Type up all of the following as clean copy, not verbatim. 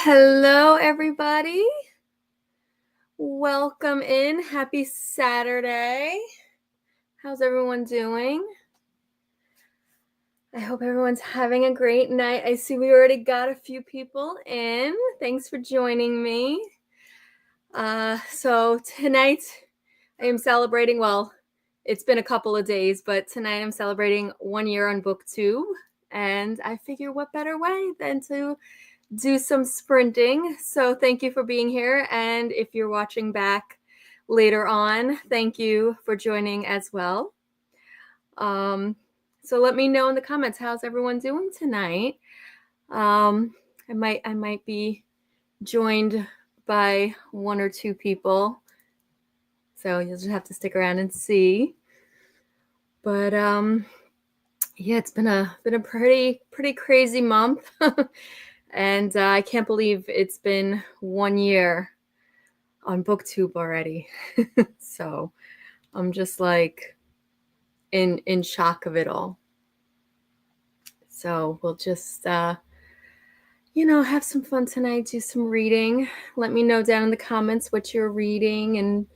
Hello, everybody. Welcome in. Happy Saturday. How's everyone doing? I hope everyone's having a great night. I see we already got a few people in. Thanks for joining me. So tonight I am celebrating, well, it's been a couple of days, but tonight I'm celebrating 1 year on BookTube. And I figure what better way than to do some sprinting. So thank you for being here. And if you're watching back later on, thank you for joining as well. So let me know in the comments, how's everyone doing tonight? I might be joined by one or two people, so you'll just have to stick around and see. But yeah, it's been a pretty crazy month. And I can't believe it's been 1 year on BookTube already. So I'm just like in shock of it all. So we'll just, have some fun tonight, do some reading. Let me know down in the comments what you're reading and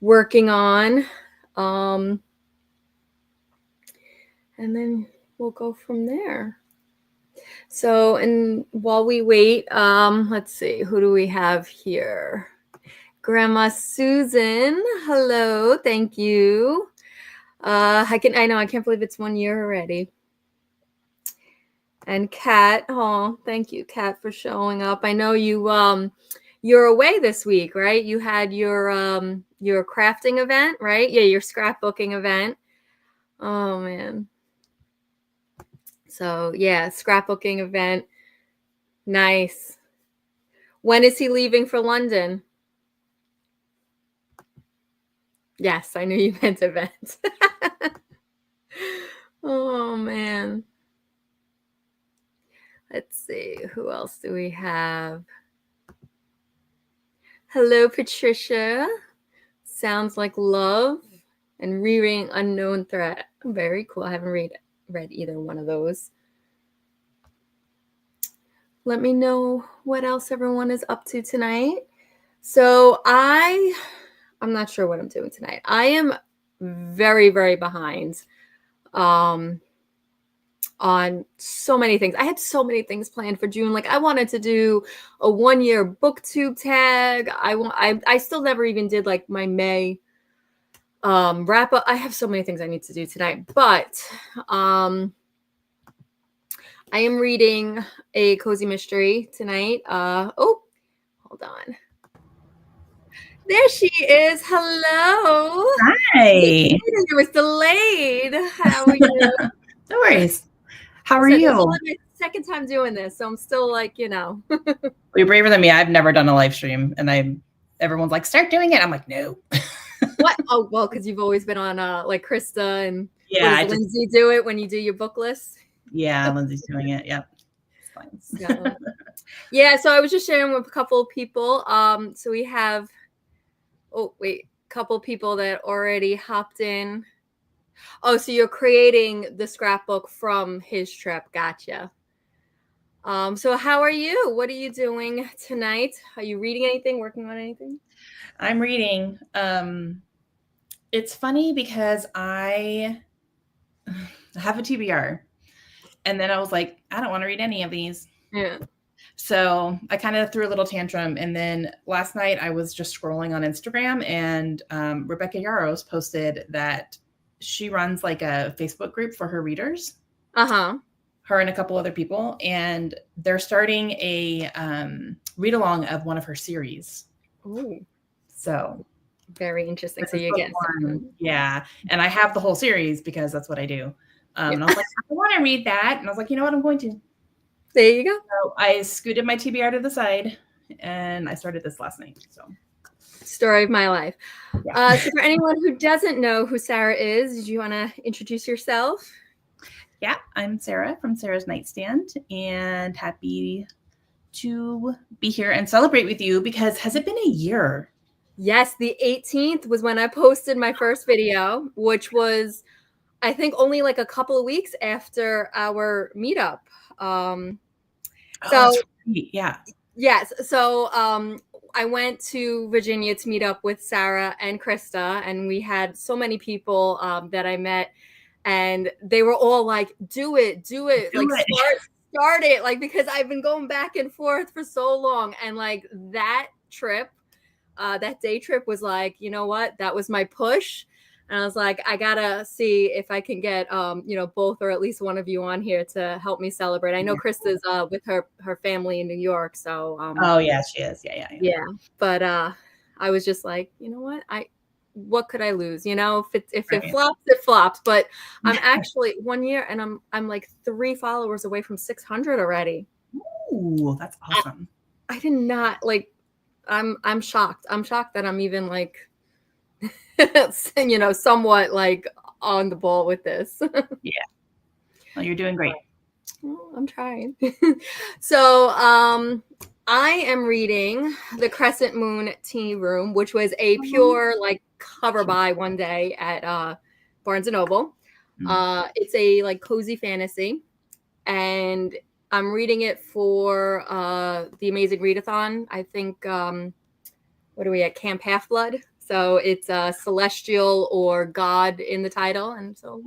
working on. And then we'll go from there. So, and while we wait, let's see, who do we have here? Grandma Susan, hello, thank you. I can't believe it's 1 year already. And Kat, oh, thank you, Kat, for showing up. I know you're away this week, right? You had your crafting event, right? Yeah, your scrapbooking event. Oh man. So yeah, scrapbooking event. Nice. When is he leaving for London? Yes, I knew you meant event. Oh man. Let's see, who else do we have? Hello, Patricia. Sounds like love and rereading Unknown Threat. Very cool. I haven't read either one of those. Let me know what else everyone is up to tonight. So I'm not sure what I'm doing tonight. I am very behind on so many things. I had so many things planned for June. Like I wanted to do a 1 year booktube tag. I still never even did like my May wrap up. I have so many things I need to do tonight, but I am reading a cozy mystery tonight. Oh, hold on. There she is. Hello. Hi. It was delayed. How are you? No worries. How are you? This is my second time doing this, so I'm still like, Well, you're braver than me. I've never done a live stream, and everyone's like, start doing it. I'm like, no. What? Oh, well, because you've always been on like Krista and yeah, Lindsay do it when you do your book list? Yeah, Lindsay's doing it. Yep. It's fine. Yeah, so I was just sharing with a couple of people. So we have, a couple of people that already hopped in. Oh, so you're creating the scrapbook from his trip. Gotcha. So how are you? What are you doing tonight? Are you reading anything, working on anything? I'm reading. It's funny because I have a TBR, and then I was like, I don't want to read any of these. Yeah. So I kind of threw a little tantrum. And then last night I was just scrolling on Instagram, and Rebecca Yarros posted that she runs like a Facebook group for her readers. Uh-huh. Her and a couple other people. And they're starting a read along of one of her series. Ooh. So very interesting. So you get yeah. And I have the whole series because that's what I do. And I was like, I want to read that. And I was like, you know what? I'm going to. There you go. So I scooted my TBR to the side and I started this last night. So story of my life. Yeah. So for anyone who doesn't know who Sarah is, do you want to introduce yourself? Yeah, I'm Sarah from Sarah's Nightstand, and happy to be here and celebrate with you because has it been a year? Yes, the 18th was when I posted my first video, which was, I think, only like a couple of weeks after our meetup. So yeah, Yes. So I went to Virginia to meet up with Sarah and Krista, and we had so many people that I met, and they were all like, "Do it, do it, Do like it. start it," like because I've been going back and forth for so long, and like that trip, that day trip was like, you know what, that was my push. And I was like, I gotta see if I can get both or at least one of you on here to help me celebrate. I know Krista's with her family in New York, so Oh yeah, she is. Yeah. yeah. But I was just like, you know what could I lose? If it Right. flops, it flops. But I'm actually 1 year and I'm like 3 followers away from 600 already. Ooh, that's awesome. I did not like I'm shocked. I'm shocked that I'm even like somewhat like on the ball with this. Yeah. Well, you're doing great. Well, I'm trying. So, I am reading The Crescent Moon Tea Room, which was a pure like cover buy one day at Barnes and Noble. It's a like cozy fantasy, and I'm reading it for the Amazing Readathon. I think what are we at, Camp Half Blood? So it's celestial or God in the title, and so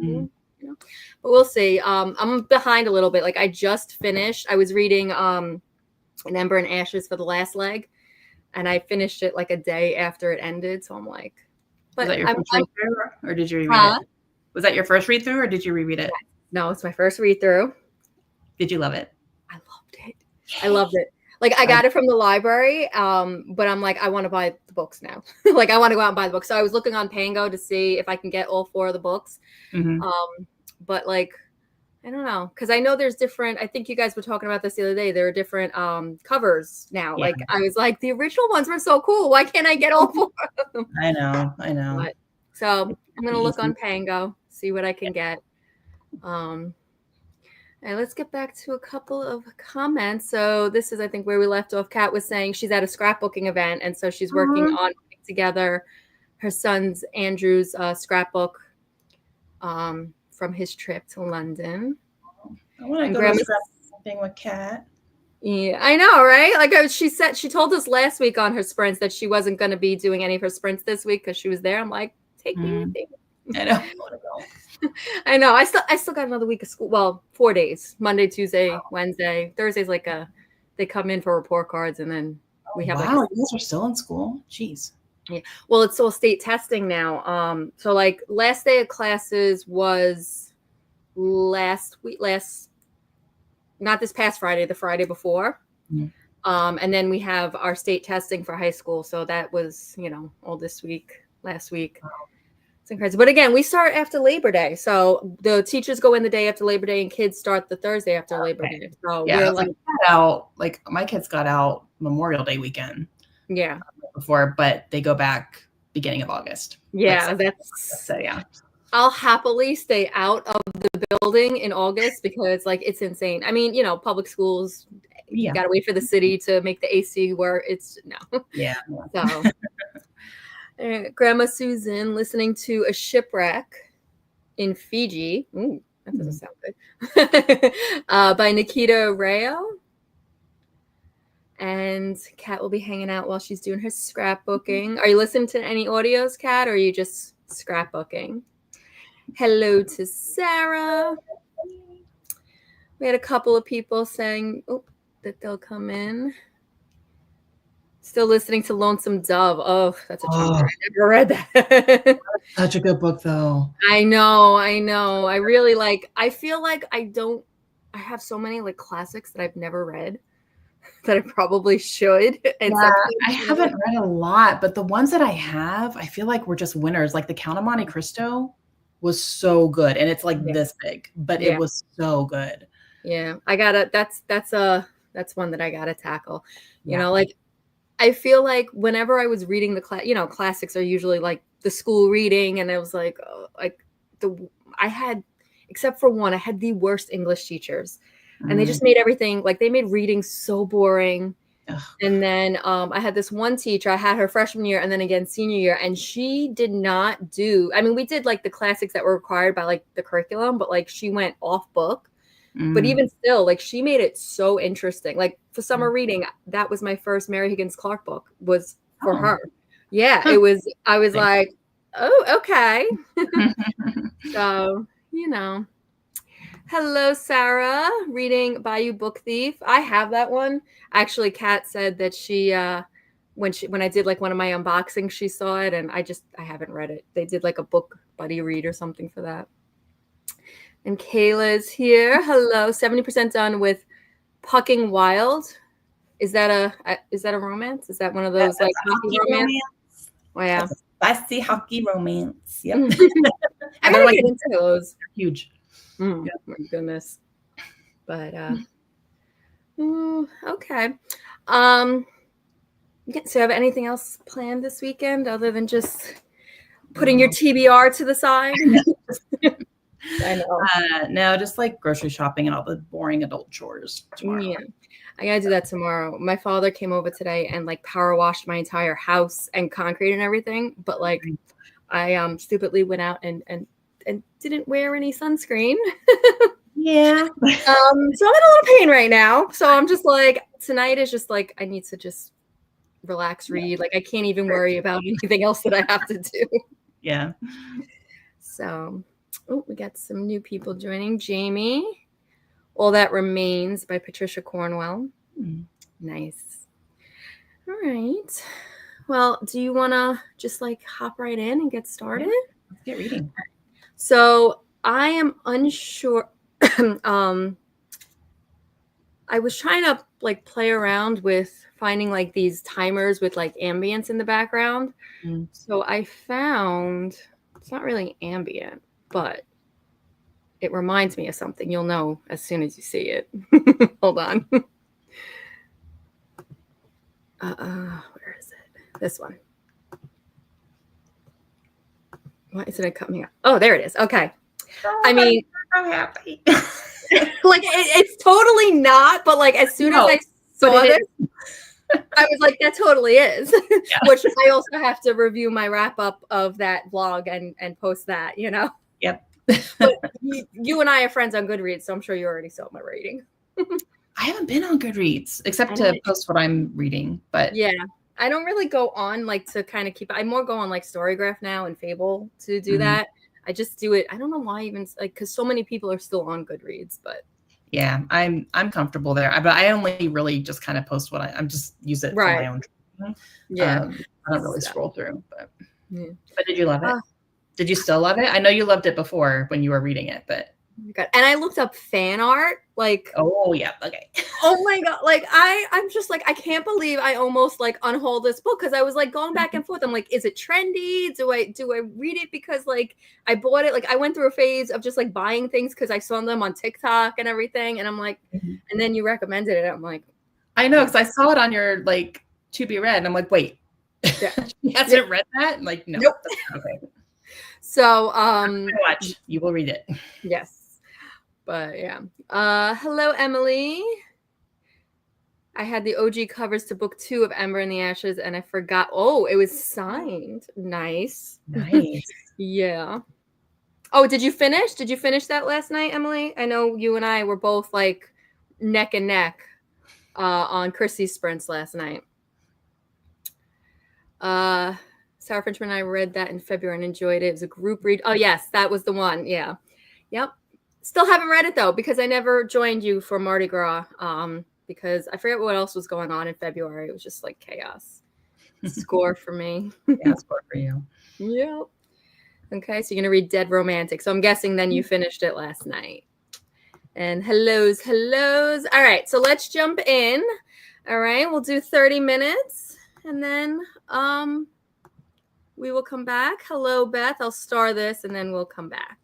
but we'll see. I'm behind a little bit. Like I just finished. I was reading An Ember and Ashes for the last leg, and I finished it like a day after it ended. So I'm like, Was but that your first read through, or did you reread huh? it? Was that your first read through, or did you reread it? No, it's my first read through. Did you love it? I loved it. I loved it. Like I got it from the library, but I'm like, I want to buy the books now. Like I want to go out and buy the books. So I was looking on Pango to see if I can get all 4 of the books. But like, I don't know, because I know there's different. I think you guys were talking about this the other day. There are different covers now. Yeah. Like I was like, the original ones were so cool. Why can't I get all 4 of them? I know. But, so I'm gonna look on Pango, see what I can get. And let's get back to a couple of comments. So this is, I think, where we left off. Kat was saying she's at a scrapbooking event, and so she's working on putting together her son's Andrew's scrapbook from his trip to London. I want to go to something with Kat. Yeah, I know, right? Like she told us last week on her sprints that she wasn't going to be doing any of her sprints this week because she was there. I'm like, take me with you. I know. I want to go. I know. I still got another week of school. Well, 4 days: Monday, Tuesday, Wednesday, Thursday's like they come in for report cards, and then we have you guys are still in school. Jeez. Yeah. Well, it's all state testing now. So like last day of classes was not this past Friday, the Friday before. And then we have our state testing for high school. So that was, all this week, last week. It's incredible. But again, we start after Labor Day. So the teachers go in the day after Labor Day and kids start the Thursday after Labor Day. So we're like my kids got out Memorial Day weekend. Yeah. Before, but they go back beginning of August. Yeah, so yeah. I'll happily stay out of the building in August because like it's insane. I mean, public schools, you gotta wait for the city to make the AC where it's no. Yeah. So Grandma Susan listening to A Shipwreck in Fiji. Ooh, that doesn't sound good. By Nikita Rayo. And Kat will be hanging out while she's doing her scrapbooking. Are you listening to any audios, Kat, or are you just scrapbooking? Hello to Sarah. We had a couple of people saying that they'll come in. Still listening to Lonesome Dove. Oh, that's a chunk. I never read that. Such a good book, though. I know. I really I feel like I have so many like classics that I've never read that I probably should. And I haven't read a lot, but the ones that I have, I feel like were just winners. Like The Count of Monte Cristo was so good, and it's like this big, but it was so good. Yeah, I gotta. That's one that I gotta tackle. Like I feel like whenever I was reading the classics are usually like the school reading, and I was like, I had, except for one, I had the worst English teachers. And they just made everything, like they made reading so boring. And then I had this one teacher, I had her freshman year and then again senior year, and she did not do, we did like the classics that were required by like the curriculum, but like she went off book. But even still, like, she made it so interesting. Like, for summer reading, that was my first Mary Higgins Clark book, was for her. Yeah, Huh. it was, I was Thanks. like, oh, okay. So, you know. Hello, Sarah, reading Bayou Book Thief. I have that one. Actually, Kat said that she when I did like one of my unboxings, she saw it, and I haven't read it. They did like a book buddy read or something for that. And Kayla's here. Hello, 70% done with Pucking Wild. Is that a romance? Is that one of those like hockey romance? Oh, yeah. Spicy hockey romance. Yep. I gotta get into those. They're huge. My goodness. But okay. So have anything else planned this weekend other than just putting your TBR to the side? I know. No, just like grocery shopping and all the boring adult chores tomorrow. Yeah. I gotta do that tomorrow. My father came over today and like power washed my entire house and concrete and everything. But like I stupidly went out and didn't wear any sunscreen. Yeah. So I'm in a little pain right now. So I'm just like, tonight is just like, I need to just relax, read. Like I can't even worry about anything else that I have to do. Yeah. So, we got some new people joining. Jamie, All That Remains by Patricia Cornwell. Nice. All right. Well, do you want to just like hop right in and get started? Yeah. Let's get reading. So I am unsure. I was trying to like play around with finding like these timers with like ambience in the background. So I found, it's not really ambient, but it reminds me of something. You'll know as soon as you see it. Hold on. Where is it? This one. Why isn't it coming up? Oh, there it is. Okay. I mean, I'm happy. like it's totally not, but like as soon as I saw this, I was like, that totally is. Which I also have to review my wrap up of that vlog and post that, you know. Yep. But you and I are friends on Goodreads, so I'm sure you already saw my rating. I haven't been on Goodreads except to post what I'm reading, but yeah, I don't really go on like to kind of keep. I more go on like Storygraph now and Fable to do that. I just do it. I don't know why, even like because so many people are still on Goodreads, but yeah, I'm comfortable there. But I only really just kind of post what I'm just use it for my own. Yeah, I don't really scroll through, but did you love it? Did you still love it? I know you loved it before when you were reading it, but and I looked up fan art, like oh yeah, okay. Oh my god, like I'm just like I can't believe I almost like unhauled this book because I was like going back and forth. I'm like, is it trendy? Do I read it because like I bought it? Like I went through a phase of just like buying things because I saw them on TikTok and everything, and I'm like, and then you recommended it. I'm like, I know because I saw it on your like to be read, and I'm like, wait, you hasn't read that? Like, no, nope. Okay. So watch. You will read it. Yes. But yeah. Hello, Emily. I had the OG covers to book 2 of Ember in the Ashes, and I forgot. Oh, it was signed. Nice. Nice. Yeah. Oh, did you finish? Did you finish that last night, Emily? I know you and I were both like neck and neck on Chrissy's sprints last night. Sarah Frenchman and I read that in February and enjoyed it. It was a group read. Oh, yes, that was the one. Yeah. Yep. Still haven't read it, though, because I never joined you for Mardi Gras because I forget what else was going on in February. It was just like chaos. Score for me. Yeah, score for you. Yep. Okay, so you're going to read Dead Romantic. So I'm guessing then you finished it last night. And hellos. All right, so let's jump in. All right, we'll do 30 minutes, and then we will come back. Hello, Beth. I'll star this, and then we'll come back.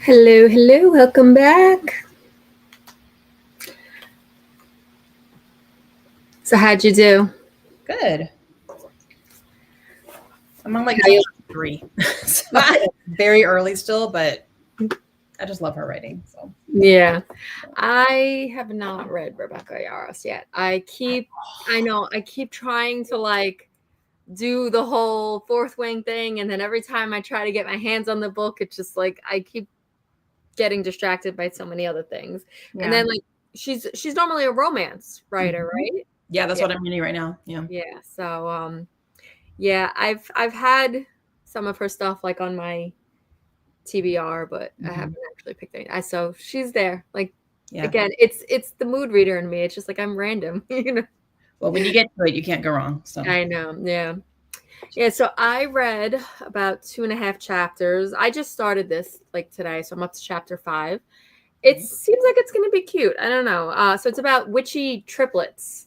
Hello, hello, welcome back. So how'd you do? Good. I'm on like 3. So very early still, but I just love her writing. So yeah, I have not read Rebecca Yarros yet. I keep trying to like do the whole Fourth Wing thing, and then every time I try to get my hands on the book, it's just like I keep getting distracted by so many other things. yeah. And then like she's normally a romance writer, right? Yeah, that's what I'm reading right now. Yeah. Yeah. So yeah, I've had some of her stuff like on my TBR, but I haven't actually picked any. So she's there. Like again, it's the mood reader in me. It's just like I'm random, you know. Well, when you get to it, you can't go wrong. So I know. Yeah. Yeah. So I read about 2.5 chapters. I just started this like today, so I'm up to chapter 5. It seems like it's going to be cute. I don't know. So it's about witchy triplets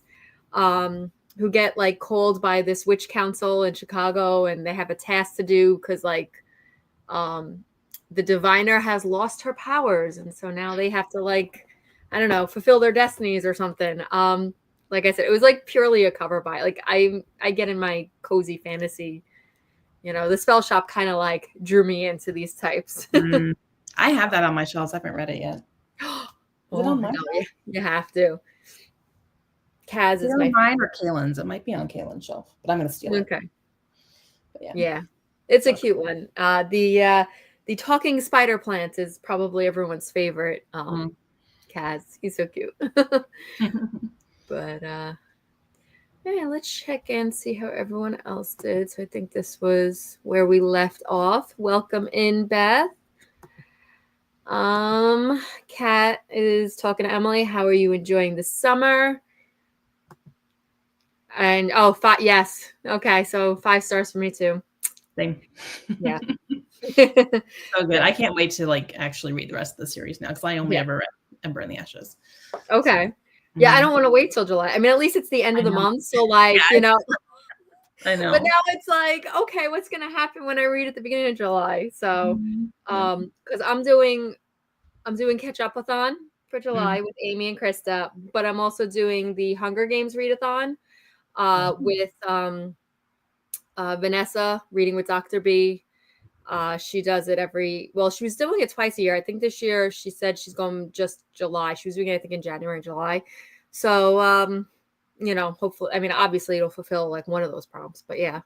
who get like called by this witch council in Chicago, and they have a task to do because like the diviner has lost her powers, and so now they have to like, I don't know, fulfill their destinies or something. Like I said, it was like purely a cover buy. Like I get in my cozy fantasy, you know, the spell shop kind of like drew me into these types. I have that on my shelves. I haven't read it yet. Is it on mine? You have to. Kaz is my mine or Kaylin's. It might be on Kaylin's shelf, but I'm gonna steal it. Okay. Yeah, it's a cute one. The talking spider plant is probably everyone's favorite. Kaz, he's so cute. But yeah, let's check in, see how everyone else did. So I think this was where we left off. Welcome in, Beth. Kat is talking to Emily. How are you enjoying the summer? And 5, yes. Okay, so 5 stars for me too. Same. Yeah. So good. I can't wait to like actually read the rest of the series now because I only ever read Ember in the Ashes. Okay. So, yeah, I don't want to wait till July. I mean, at least it's the end of the month, so like, you know. I know. But now it's like, okay, what's gonna happen when I read at the beginning of July? So, because I'm doing catch-up-a-thon for July with Amy and Krista, but I'm also doing the Hunger Games readathon with Vanessa reading with Dr. B. She does it she was doing it twice a year. I think this year she said she's going just July. She was doing it, I think, in January and July. So, you know, hopefully, I mean, obviously it'll fulfill like one of those prompts, but yeah,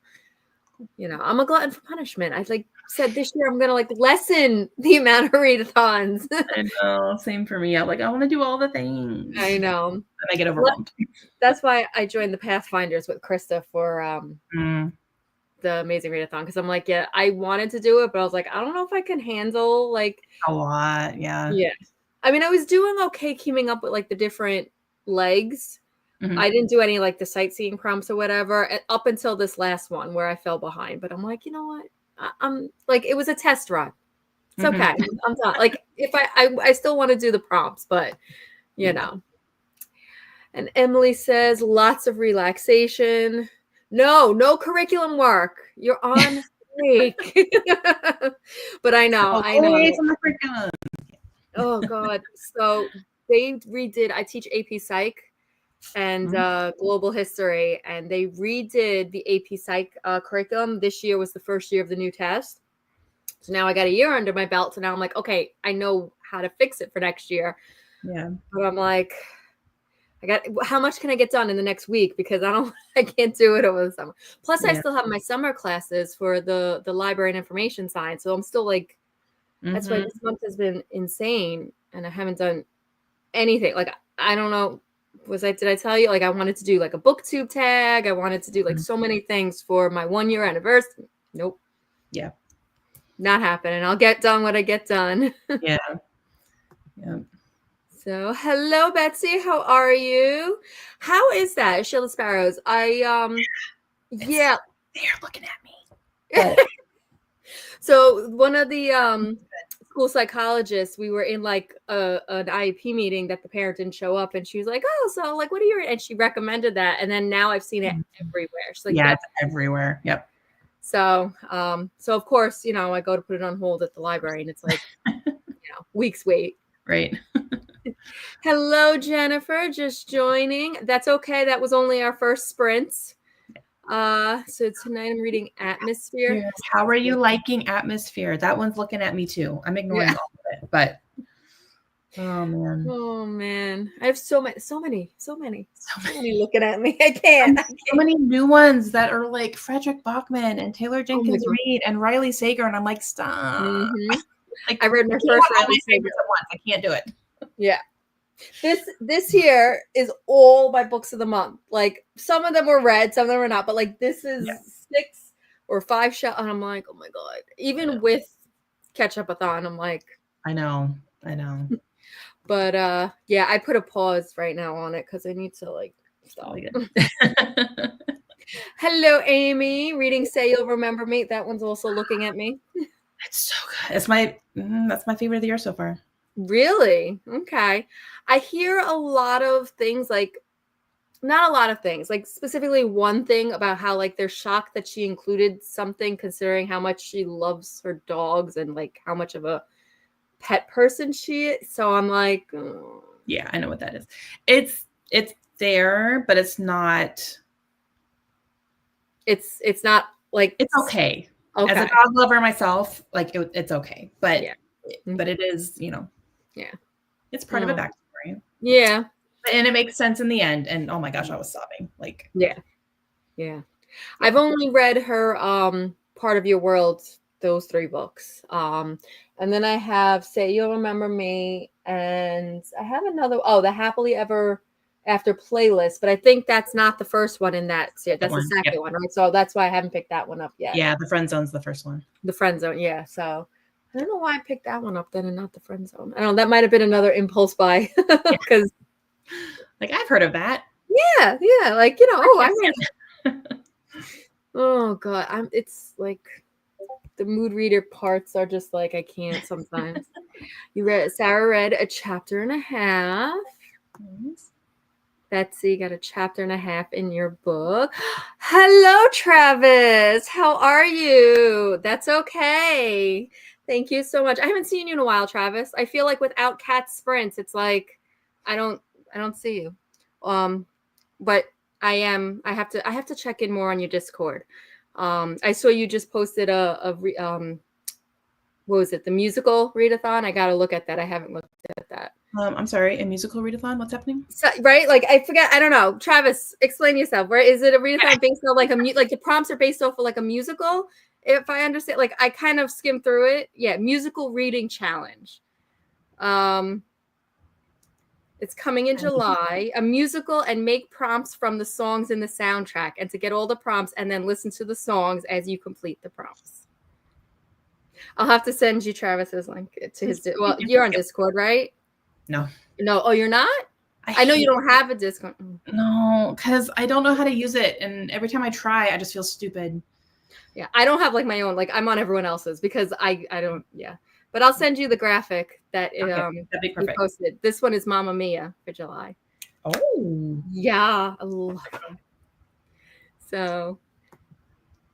you know, I'm a glutton for punishment. I like said this year I'm going to like lessen the amount of readathons. I know. Same for me. I'm like, I want to do all the things. I know. And I get overwhelmed. That's why I joined the Pathfinders with Krista for the Amazing Readathon, because I'm like, yeah, I wanted to do it, but I was like, I don't know if I can handle like a lot. Yeah. I mean, I was doing okay keeping up with like the different legs. I didn't do any like the sightseeing prompts or whatever up until this last one where I fell behind. But I'm like, you know what? I'm like, it was a test run. It's okay. I'm done. Like if I still want to do the prompts, but you know. And Emily says lots of relaxation. No curriculum work. You're on break. But I know. Oh God. So they redid, I teach AP Psych and Global History, and they redid the AP Psych curriculum. This year was the first year of the new test. So now I got a year under my belt. So now I'm like, okay, I know how to fix it for next year. Yeah. But I'm like, how much can I get done in the next week? Because I can't do it over the summer. Plus I still have my summer classes for the library and information science. So I'm still like, that's why this month has been insane. And I haven't done anything. Like, I don't know. Did I tell you? Like, I wanted to do like a booktube tag. I wanted to do like so many things for my 1 year anniversary. Nope. Yeah. Not happening. I'll get done what I get done. Yeah. Yeah. So, hello, Betsy. How are you? How is that, Sheila Sparrows? Yeah. They're looking at me. So one of the school psychologist, we were in like an IEP meeting that the parent didn't show up, and she was like, "Oh, so like, what are you?" And she recommended that, and then now I've seen it everywhere. She's like, yeah, it's everywhere. Yep. So, so of course, I go to put it on hold at the library, and it's like, weeks wait. Right. Hello, Jennifer, just joining. That's okay. That was only our first sprints. So tonight I'm reading Atmosphere. Yes. How are you liking Atmosphere? That one's looking at me too. I'm ignoring all of it, but oh man. I have so many looking at me. I can't. So many new ones that are like Frederick Bachman and Taylor Jenkins Reid and Riley Sager, and I'm like, stop. Mm-hmm. Like, I read my first Riley Sager at once. I can't do it. Yeah. This here is all my books of the month. Like, some of them were read, some of them were not, but like this is 6 or 5 shows, and I'm like, oh my god. Even with Catch-Up-a-thon, I'm like, I know. But yeah, I put a pause right now on it because I need to like stop. Hello, Amy. Reading Say You'll Remember Me. That one's also looking at me. It's so good. It's that's my favorite of the year so far. Really? Okay. I hear a lot of things, like, not a lot of things, like specifically one thing about how like they're shocked that she included something considering how much she loves her dogs and like how much of a pet person she is. So I'm like, oh. Yeah, I know what that is. It's there, but it's not. It's not like, it's okay. As a dog lover myself, like it's okay, but but it is, it's part of a backstory. Yeah, and it makes sense in the end. And oh my gosh, I was sobbing. Like, yeah. I've only read her Part of Your World, those 3 books. And then I have Say You'll Remember Me, and I have another, the Happily Ever After playlist, but I think that's not the first one in that series. That's the second one, right? So that's why I haven't picked that one up yet. Yeah, The Friend Zone's the first one. The Friend Zone, yeah. So I don't know why I picked that one up then and not The Friend Zone. I don't know. That might have been another impulse buy because, like, I've heard of that. Yeah. Like, I read. Oh god, it's like the mood reader parts are just like I can't sometimes. Sarah read a chapter and a half. Betsy got a chapter and a half in your book. Hello, Travis. How are you? That's okay. Thank you so much. I haven't seen you in a while, Travis. I feel like without Cat Sprints, it's like I don't see you. But I have to check in more on your Discord. I saw you just posted what was it? The musical readathon. I got to look at that. I haven't looked at that. I'm sorry, a musical readathon? What's happening? So, right? Like, I forget. I don't know. Travis, explain yourself. Where is it a readathon based on like like the prompts are based off of like a musical? If I understand, like I kind of skimmed through it. Yeah, musical reading challenge. It's coming in July. A musical and make prompts from the songs in the soundtrack, and to get all the prompts and then listen to the songs as you complete the prompts. I'll have to send you Travis's link to his. Well, you're on Discord, right? No. Oh, you're not? I know you don't have a Discord. No, because I don't know how to use it. And every time I try, I just feel stupid. Yeah, I don't have like my own. Like, I'm on everyone else's because I don't. Yeah, but I'll send you the graphic that that'd be perfect. you posted. This one is Mamma Mia for July. Oh. Yeah, I love it. So,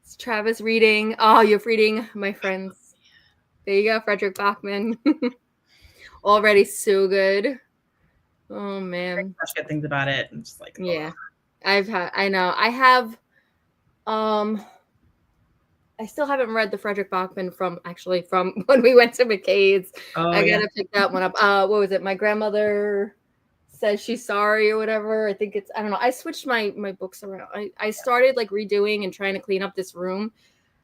it's Travis reading. Oh, you're reading, my friends. There you go, Frederick Bachman. Already so good. Oh man, such good things about it. I'm just like, yeah, I have I still haven't read the Frederick Bachman from when we went to McCade's. I gotta pick that one up. What was it? My grandmother says she's sorry or whatever. I think it's, I don't know. I switched my books around. I started like redoing and trying to clean up this room,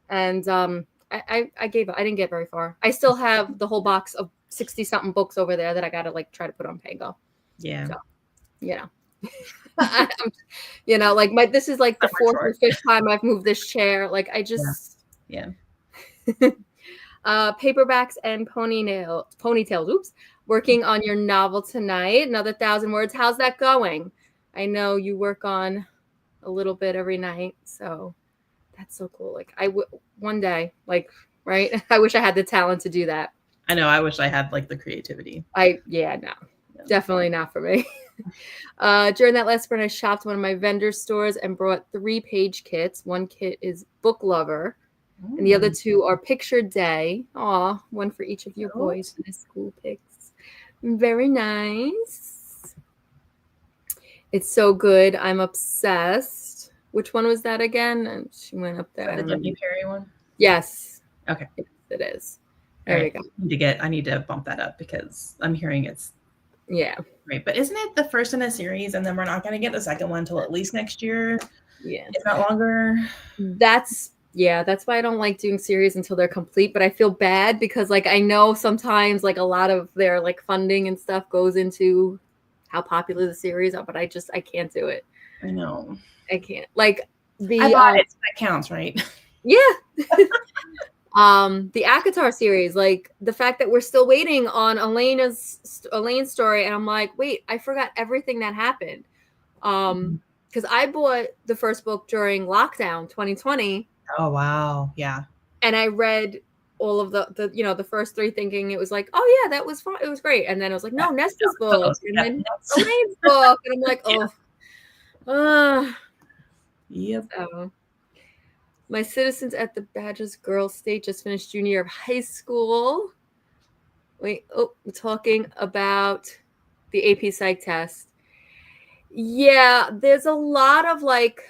and I gave up. I didn't get very far. I still have the whole box of 60-something books over there that I gotta like try to put on Pango. Yeah. So, like this is like the 4th or 5th time I've moved this chair. Like I just paperbacks and ponytails. Oops. Working on your novel tonight. Another 1,000 words. How's that going? I know you work on a little bit every night, so that's so cool. Like one day, like, right? I wish I had the talent to do that. I know. I wish I had like the creativity. No, definitely not for me. During that last sprint, I shopped one of my vendor stores and brought 3 page kits. One kit is Book Lover, and the other 2 are Picture Day. Aw, one for each of your boys for their school pics. Very nice. It's so good. I'm obsessed. Which one was that again? And she went up there. The Jimmy Perry one? Yes. Okay. Yes, it is. There we go. I need to bump that up because I'm hearing it's great. But isn't it the first in a series, and then we're not going to get the second one until at least next year? Yeah. If not longer. That's why I don't like doing series until they're complete. But I feel bad because like I know sometimes like a lot of their like funding and stuff goes into how popular the series are, but I can't do it. I know. I can't. Like I bought it, so that counts, right? Yeah. The ACOTAR series, like the fact that we're still waiting on Elena's story, and I'm like, wait, I forgot everything that happened. Because I bought the first book during lockdown 2020. Oh wow, yeah. And I read all of the first 3, thinking it was like, oh yeah, that was fun, it was great. And then it was like, no, Nesta's book, and then Elaine's book, and I'm like, Yep. So. My citizens at the Badgers Girls State just finished junior year of high school. We're talking about the AP Psych test. Yeah, there's a lot of like,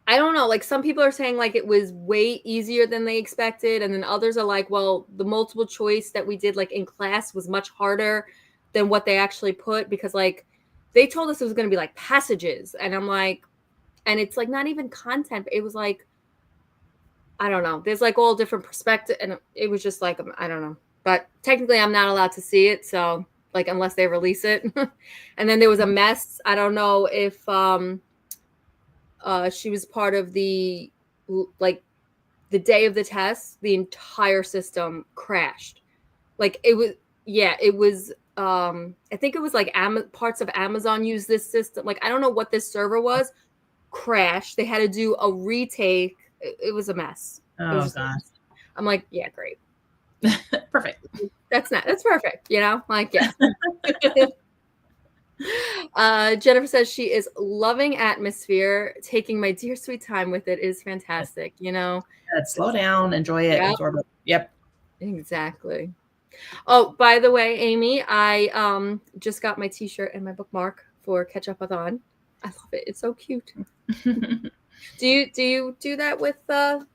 I don't know, like some people are saying like it was way easier than they expected. And then others are like, well, the multiple choice that we did like in class was much harder than what they actually put, because like they told us it was going to be like passages. And I'm like, and it's like not even content, but it was like, I don't know. There's like all different perspectives, and it was just like, I don't know. But technically, I'm not allowed to see it, so like unless they release it. And then there was a mess. I don't know if she was part of the like the day of the test. The entire system crashed. Like it was, it was. I think it was like parts of Amazon use this system. Like I don't know what this server was. Crashed. They had to do a retake. It was a mess. Oh gosh. I'm like, yeah, great. Perfect. That's perfect, you know? Like, yeah. Jennifer says she is loving Atmosphere. Taking my dear sweet time with it is fantastic, you know? Slow down, enjoy it, absorb it. Yep. Exactly. Oh, by the way, Amy, I just got my t-shirt and my bookmark for Catch Up with On. I love it. It's so cute. Do you do that with the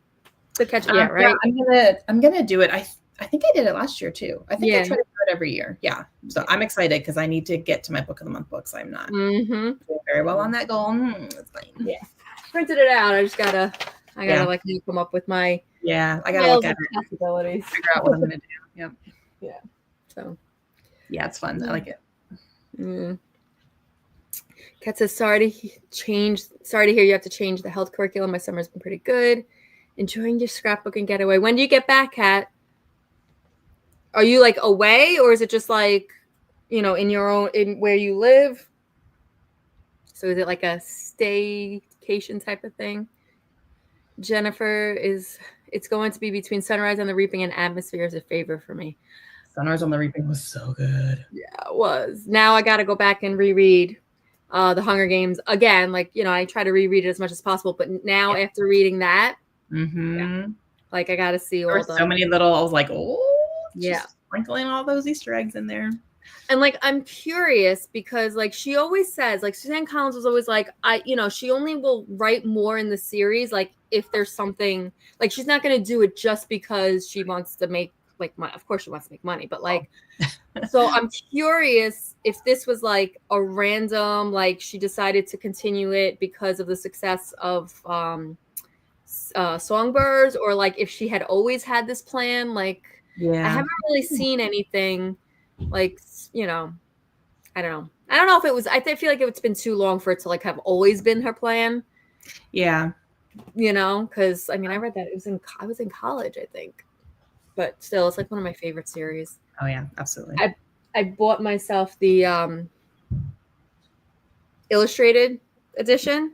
Catch Up? Yeah, right. Yeah, I'm gonna do it. I think I did it last year too. I think I try to do it every year. Yeah. So I'm excited because I need to get to my book of the month books. I'm not doing very well on that goal. It's fine. Yeah. Printed it out. I gotta like come up with my I gotta look at it. Possibilities. Figure out what I'm gonna do. Yep. Yeah. So yeah, it's fun. I like it. Kat says, sorry to hear you have to change the health curriculum. My summer's been pretty good. Enjoying your scrapbooking getaway. When do you get back, Kat? Are you like away, or is it just like, in where you live? So is it like a staycation type of thing? Jennifer it's going to be between Sunrise on the Reaping and Atmosphere is a favor for me. Sunrise on the Reaping was so good. Yeah, it was. Now I got to go back and reread The Hunger Games again. Like, I try to reread it as much as possible, but now after reading that, like I got to see all so many little, I was like, just sprinkling all those Easter eggs in there. And like, I'm curious because like she always says, like Suzanne Collins was always like, she only will write more in the series. Like if there's something, like she's not going to do it just because she wants to make like money. Of course she wants to make money, but like, so I'm curious if this was like a random, like she decided to continue it because of the success of Songbirds, or like if she had always had this plan. Like, I haven't really seen anything like, I don't know. I don't know if it was, I feel like it's been too long for it to like have always been her plan. Yeah. Because I mean, I read that I was in college, I think, but still it's like one of my favorite series. Oh yeah, absolutely. I bought myself the illustrated edition,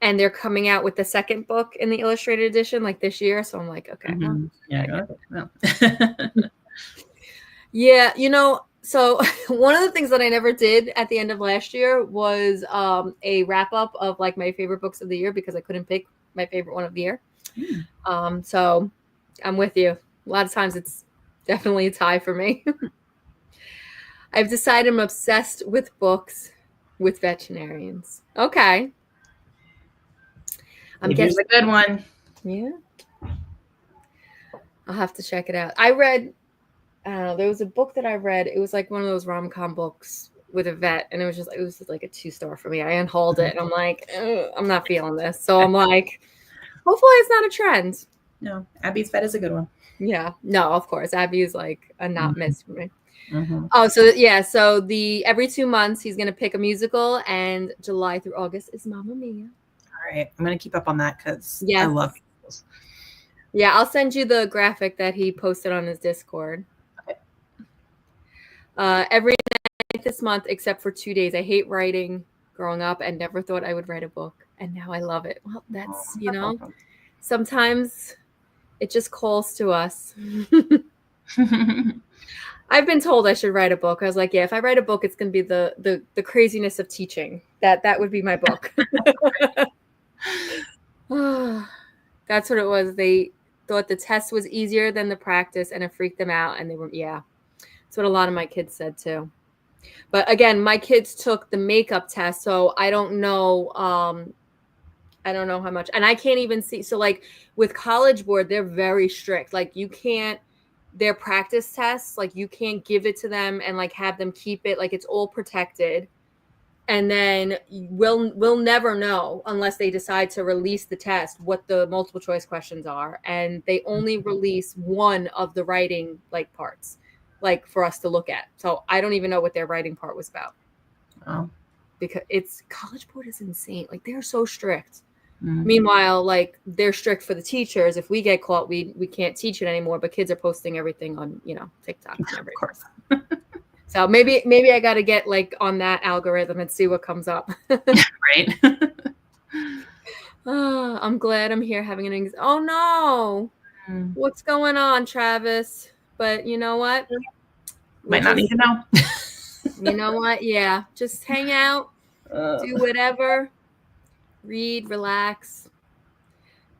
and they're coming out with the second book in the illustrated edition like this year. So I'm like, okay. Mm-hmm. Yeah. Yeah, so one of the things that I never did at the end of last year was a wrap up of like my favorite books of the year because I couldn't pick my favorite one of the year. So I'm with you. A lot of times it's definitely a tie for me. I've decided I'm obsessed with books with veterinarians. Okay. Here's a good one. Yeah. I'll have to check it out. I read, there was a book that I read. It was like one of those rom-com books with a vet, and it was just like a 2-star for me. I unhauled it, and I'm like, I'm not feeling this. So I'm like, hopefully it's not a trend. No, Abby's vet is a good one. Yeah. No, of course. Abby is like a not miss for me. Mm-hmm. Oh, so yeah. So every 2 months he's going to pick a musical, and July through August is Mamma Mia. All right. I'm going to keep up on that because Yes. I love musicals. Yeah. I'll send you the graphic that he posted on his Discord. Okay. Every night this month, except for 2 days. I hate writing growing up and never thought I would write a book. And now I love it. Well, that's, sometimes it just calls to us. I've been told I should write a book. I was like, yeah, if I write a book, it's going to be the craziness of teaching. That would be my book. That's what it was. They thought the test was easier than the practice, and it freaked them out. And they were, that's what a lot of my kids said too. But again, my kids took the makeup test, so I don't know. I don't know how much, and I can't even see. So like with College Board, they're very strict. Like you can't, their practice tests, like you can't give it to them and like have them keep it. Like it's all protected. And then we'll never know unless they decide to release the test what the multiple choice questions are. And they only release one of the writing like parts, like for us to look at. So I don't even know what their writing part was about. Oh. Because College Board is insane. Like they're so strict. Mm-hmm. Meanwhile, like they're strict for the teachers. If we get caught, we can't teach it anymore. But kids are posting everything on, TikTok and everything. Of course. So maybe I got to get like on that algorithm and see what comes up. Right. I'm glad I'm here having an oh no. What's going on, Travis? But you know what? Might not need to know. You know what? Yeah. Just hang out, do whatever, read, relax.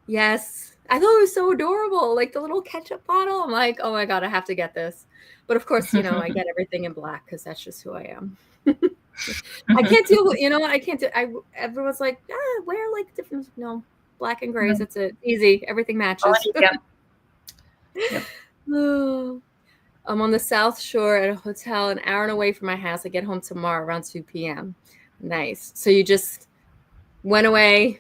Yes. I thought it was so adorable. Like the little ketchup bottle. I'm like, oh my God, I have to get this. But of course, I get everything in black because that's just who I am. I can't deal with, what? I can't do. Everyone's like, wear like different, black and grays. That's it. Easy. Everything matches. Yep. I'm on the South Shore at a hotel an hour away from my house. I get home tomorrow around 2 p.m. Nice. So you just went away.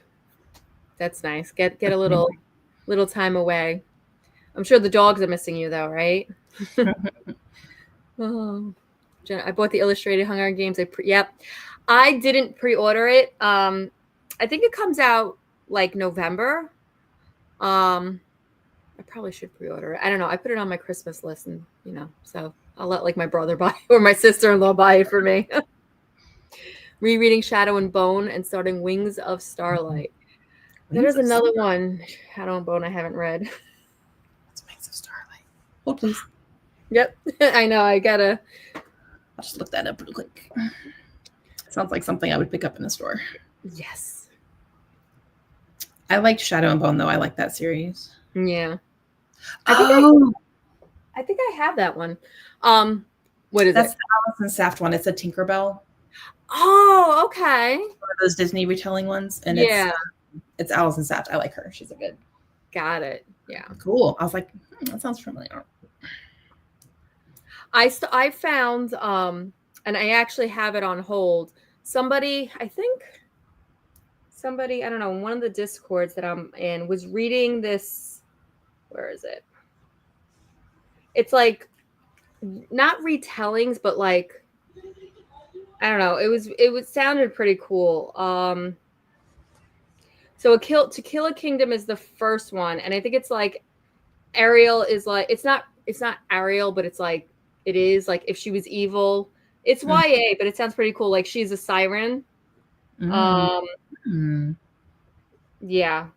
That's nice. Get a little time away. I'm sure the dogs are missing you though, right? Oh, I bought the illustrated Hunger Games. Yep. I didn't pre-order it. I think it comes out like November. I probably should pre-order it. I don't know. I put it on my Christmas list and, so I'll let like my brother buy it or my sister-in-law buy it for me. Rereading Shadow and Bone and starting Wings of Starlight. There's another one, Shadow and Bone, I haven't read. It's Wings of Starlight. Hold please. Yep. I know. I'll just look that up real quick. Sounds like something I would pick up in the store. Yes. I liked Shadow and Bone though. I like that series. Yeah. I think I have that one. What is That's it? the Allison Saft one. It's a Tinkerbell. Oh, okay. One of those Disney retelling ones. And it's Allison Saft. I like her. She's a good. Got it. Yeah. Cool. I was like, that sounds familiar. I found, and I actually have it on hold. Somebody, I don't know, one of the Discords that I'm in was reading this. Where is it? It's like not retellings, but like, I don't know. It sounded pretty cool. So To Kill a Kingdom is the first one. And I think it's like Ariel is like, it's not Ariel, but it's like, it is like if she was evil. It's YA, but it sounds pretty cool. Like she's a siren. Yeah.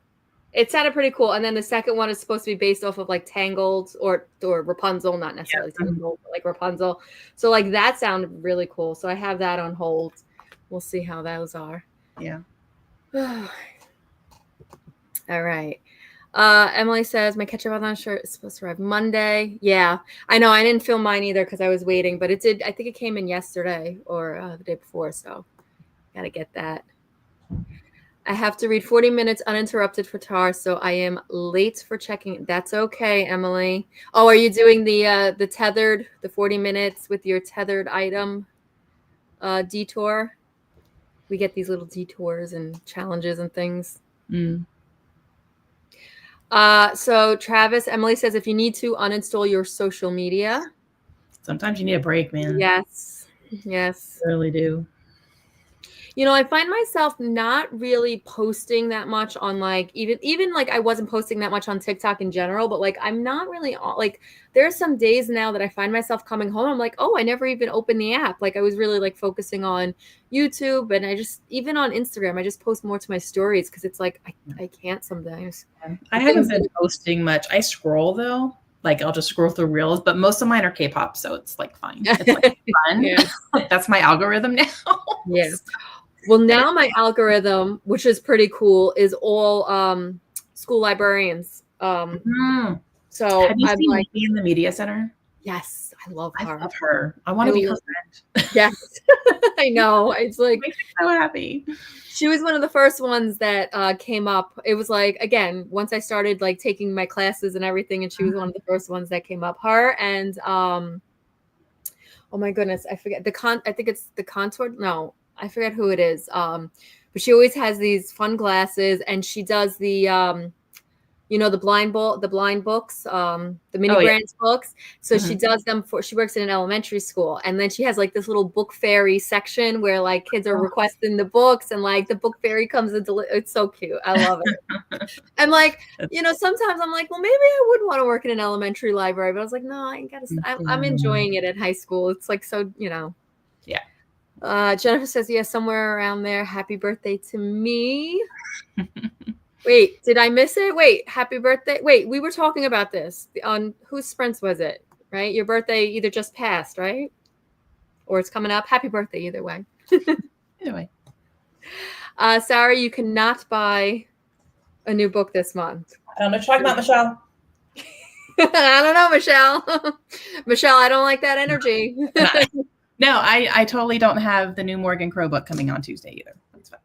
It sounded pretty cool. And then the second one is supposed to be based off of like Tangled or Rapunzel, not necessarily Tangled, but like Rapunzel. So like that sounded really cool. So I have that on hold. We'll see how those are. Yeah. All right. Emily says my ketchup on shirt is supposed to arrive Monday. Yeah, I know. I didn't film mine either because I was waiting, but it did. I think it came in yesterday or the day before. So gotta get that. I have to read 40 minutes uninterrupted for TAR, so I am late for checking. That's okay, Emily. Oh, are you doing the tethered, the 40 minutes with your tethered item detour? We get these little detours and challenges and things. So Travis, Emily says if you need to uninstall your social media. Sometimes you need a break, man. Yes. I really do. You know, I find myself not really posting that much on like even like I wasn't posting that much on TikTok in general, but like I'm not really like there are some days now that I find myself coming home. I'm like, oh, I never even opened the app. Like I was really like focusing on YouTube, and I just even on Instagram, I just post more to my stories because it's like I can't sometimes. I haven't been posting much. I scroll though. Like I'll just scroll through reels, but most of mine are K-pop, so it's like fine. It's like fun. Yeah. That's my algorithm now. Yeah. Well, now my algorithm, which is pretty cool, is all school librarians. So have you I'm seen like, me in the media center? yes, I love her. I love her. I want to be her friend. Yes, I know. It's like makes me so happy. She was one of the first ones that came up. It was like, again, once I started like taking my classes and everything, and she was one of the first ones that came up. Her and oh my goodness, I forget I think it's the Contour. No, I forget who it is. But she always has these fun glasses, and she does the the blind books, the mini brands books. So she does them she works in an elementary school, and then she has like this little book fairy section where like kids are requesting the books, and like the book fairy comes and it's so cute. I love it. And like, sometimes I'm like, well, maybe I would want to work in an elementary library, but I was like, no, I gotta, I'm enjoying it at high school. It's like, so, Yeah. Jennifer says, yeah, somewhere around there. Happy birthday to me. Wait, did I miss it? Wait, happy birthday. Wait, we were talking about this. On whose sprints was it? Right? Your birthday either just passed, right? Or it's coming up. Happy birthday either way. Either way. Sarah, you cannot buy a new book this month. I don't know what you're talking about, Michelle. I don't know, Michelle. Michelle, I don't like that energy. No, I totally don't have the new Morgan Crow book coming on Tuesday either.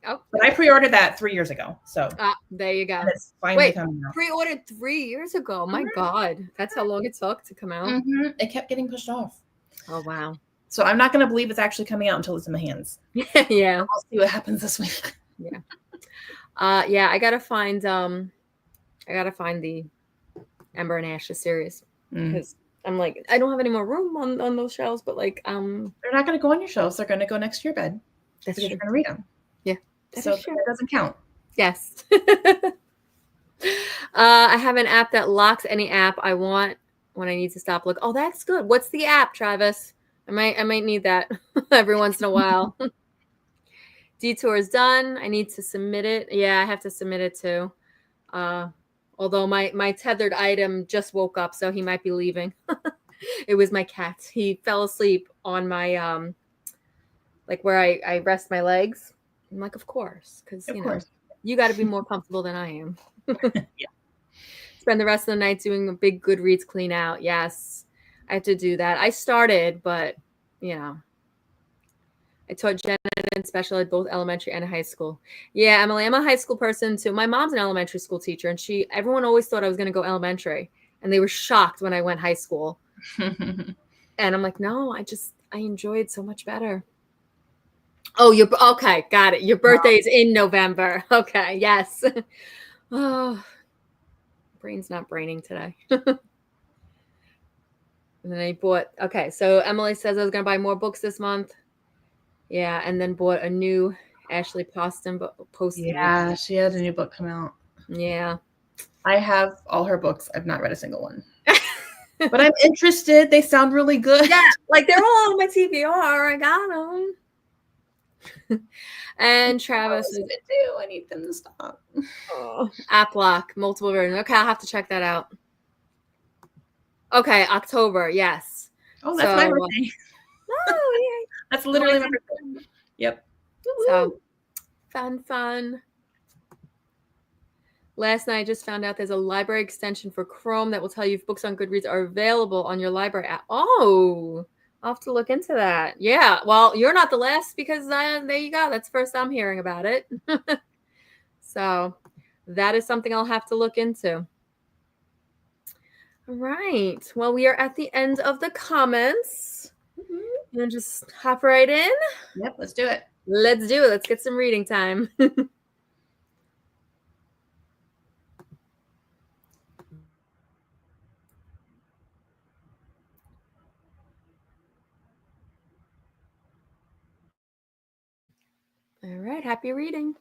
Oh, but I pre-ordered that 3 years ago. So there you go. It's finally coming out. Pre-ordered 3 years ago. My God, that's how long it took to come out. It kept getting pushed off. Oh wow. So I'm not going to believe it's actually coming out until it's in my hands. Yeah. I'll see what happens this week. Yeah. Yeah. I gotta find the Ember and Ashes series because I'm like, I don't have any more room on those shelves, but like they're not going to go on your shelves. They're going to go next to your bed. That's because you're going to read them. Yeah. So that doesn't count. Yes. I have an app that locks any app I want when I need to stop. Look, oh, that's good. What's the app, Travis? I might need that every once in a while. Detour is done. I need to submit it. Yeah, I have to submit it too. Although my tethered item just woke up, so he might be leaving. It was my cat. He fell asleep on my like where I rest my legs. I'm like, of course, because you got to be more comfortable than I am. Yeah. Spend the rest of the night doing a big Goodreads clean out. Yes, I have to do that. I started, but I taught gen ed and special ed both elementary and high school. Yeah, Emily, I'm a high school person too. My mom's an elementary school teacher, and everyone always thought I was going to go elementary, and they were shocked when I went high school. And I'm like, no, I enjoy it so much better. Oh, okay. Got it. Your birthday is in November. Okay. Yes. Oh, brain's not braining today. And then I bought, okay. So Emily says I was going to buy more books this month. Yeah. And then bought a new Ashley Poston post. Yeah. She had a new book come out. Yeah. I have all her books. I've not read a single one. But I'm interested. They sound really good. Yeah. Like they're all on my TBR. I got them. And Travis is too. I need them to stop. app lock, multiple versions. Okay, I'll have to check that out. Okay, October, yes. Oh, that's my birthday. Oh, yeah. That's literally my birthday. Yep. So fun. Last night I just found out there's a library extension for Chrome that will tell you if books on Goodreads are available on your library app. Oh, I'll have to look into that. Yeah, well, you're not the last because there you go. That's the first I'm hearing about it. So that is something I'll have to look into. All right. Well, we are at the end of the comments. And just hop right in. Yep, let's do it. Let's do it. Let's get some reading time. All right. Happy reading.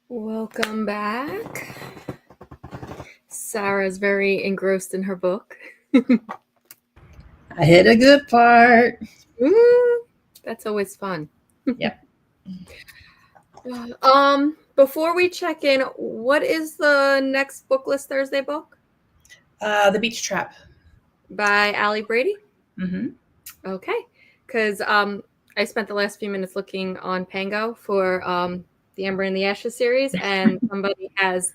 Welcome back. Sarah's very engrossed in her book. I hit a good part. Ooh, that's always fun. Yep. Before we check in, what is the next book list Thursday book? The Beach Trap by Allie Brady. Mm-hmm. Okay, because I spent the last few minutes looking on Pango for the Amber and the Ashes series, and somebody has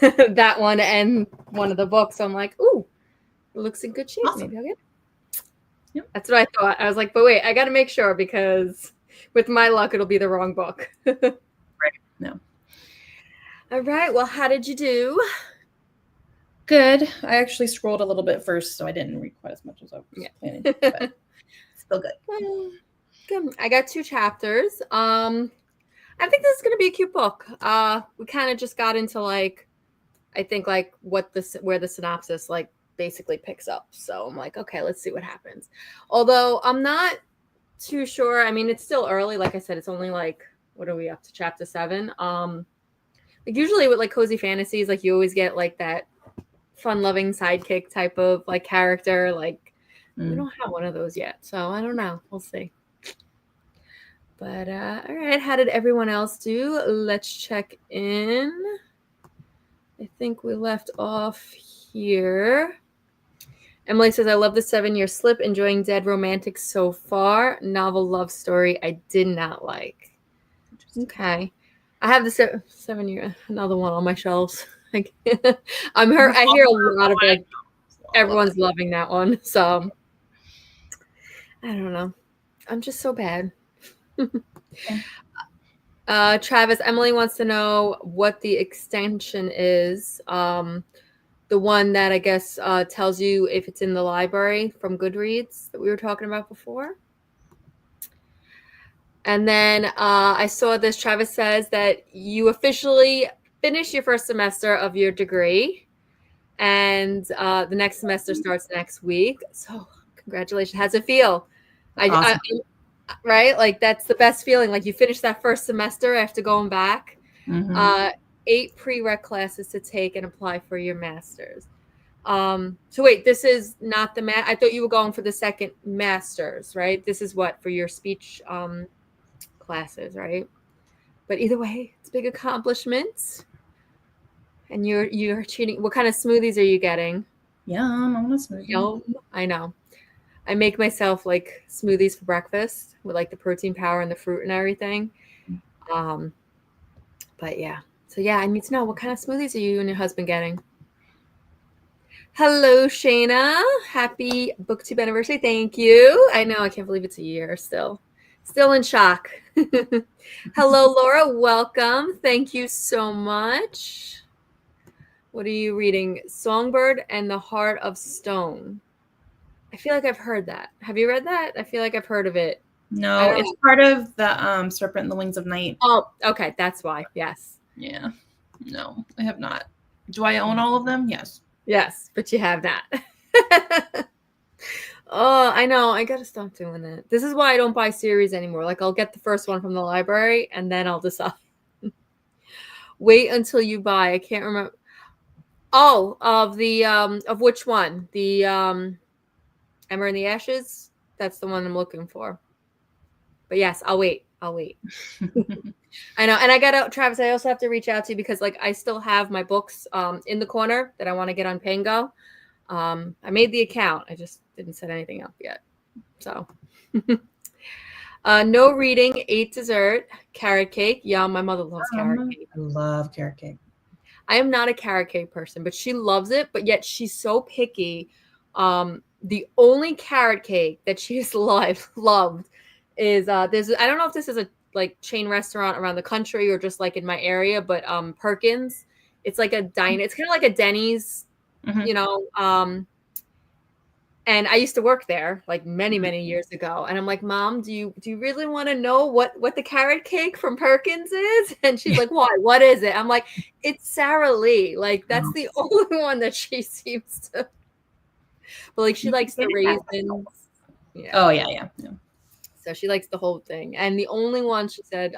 that one and one of the books. So I'm like, ooh, it looks in good shape. Awesome. Maybe I'll get it. Yep. That's what I thought. I was like, but wait, I got to make sure because with my luck, it'll be the wrong book. Right. No. All right. Well, how did you do? Good. I actually scrolled a little bit first, so I didn't read quite as much as I was planning to, but still good. Good. I got 2 chapters. I think this is going to be a cute book. We kind of just got into like, I think like where the synopsis like basically picks up. So I'm like, okay, let's see what happens. Although I'm not too sure. I mean, it's still early. Like I said, it's only like, what are we up to, chapter 7? Like usually with like cozy fantasies, like you always get like that fun-loving sidekick type of like character. Like we don't have one of those yet, so I don't know. We'll see. But all right, how did everyone else do? Let's check in. I think we left off here. Emily says, I love the 7-year slip, enjoying Dead Romantic so far. Novel love story I did not like. Okay. I have the 7-year, another one on my shelves. I hear a lot of like, everyone's loving that one. So I don't know. I'm just so bad. Travis, Emily wants to know what the extension is. The one that I guess tells you if it's in the library from Goodreads that we were talking about before. And then I saw this. Travis says that you officially finished your first semester of your degree, and the next semester starts next week. So congratulations. How's it feel? Awesome. Right? Like that's the best feeling. Like you finish that first semester after going back. Mm-hmm. 8 prereq classes to take and apply for your master's. So wait, this is not the I thought you were going for the second master's, right? This is what for your speech classes, right? But either way, it's a big accomplishment. And you're cheating. What kind of smoothies are you getting? Yum, I want a smoothie. Yum. I know. I make myself like smoothies for breakfast with like the protein powder and the fruit and everything. But yeah. So yeah, I need to know what kind of smoothies are you and your husband getting? Hello, Shayna. Happy booktube anniversary. Thank you. I know, I can't believe it's a year still. Still in shock. Hello, Laura. Welcome. Thank you so much. What are you reading? Songbird and the Heart of Stone. I feel like I've heard that. Have you read that? I feel like I've heard of it. No, it's part of the Serpent and the Wings of Night. Oh, okay. That's why. Yes. Yeah. No, I have not. Do I own all of them? Yes. Yes, but you have not. Oh, I know. I got to stop doing that. This is why I don't buy series anymore. Like I'll get the first one from the library and then I'll decide. Wait until you buy. I can't remember. Oh, of the of which one? The Ember and the Ashes? That's the one I'm looking for. But yes, I'll wait. I'll wait. I know. And I got out, Travis, I also have to reach out to you because like I still have my books in the corner that I want to get on Pango. I made the account. I just didn't set anything up yet. So no reading, 8 dessert, carrot cake. Yum, my mother loves carrot cake. I love carrot cake. I am not a carrot cake person, but she loves it, but yet she's so picky. The only carrot cake that she has loved is there's I don't know if this is a like chain restaurant around the country or just like in my area, but Perkins. It's like a diner. It's kind of like a Denny's, you know. And I used to work there like many, many years ago. And I'm like, Mom, do you really want to know what the carrot cake from Perkins is? And she's like, why? What is it? I'm like, it's Sara Lee. Like, that's the only one that she seems to. But like, she likes the raisins. Yeah. Oh yeah. So she likes the whole thing. And the only one she said,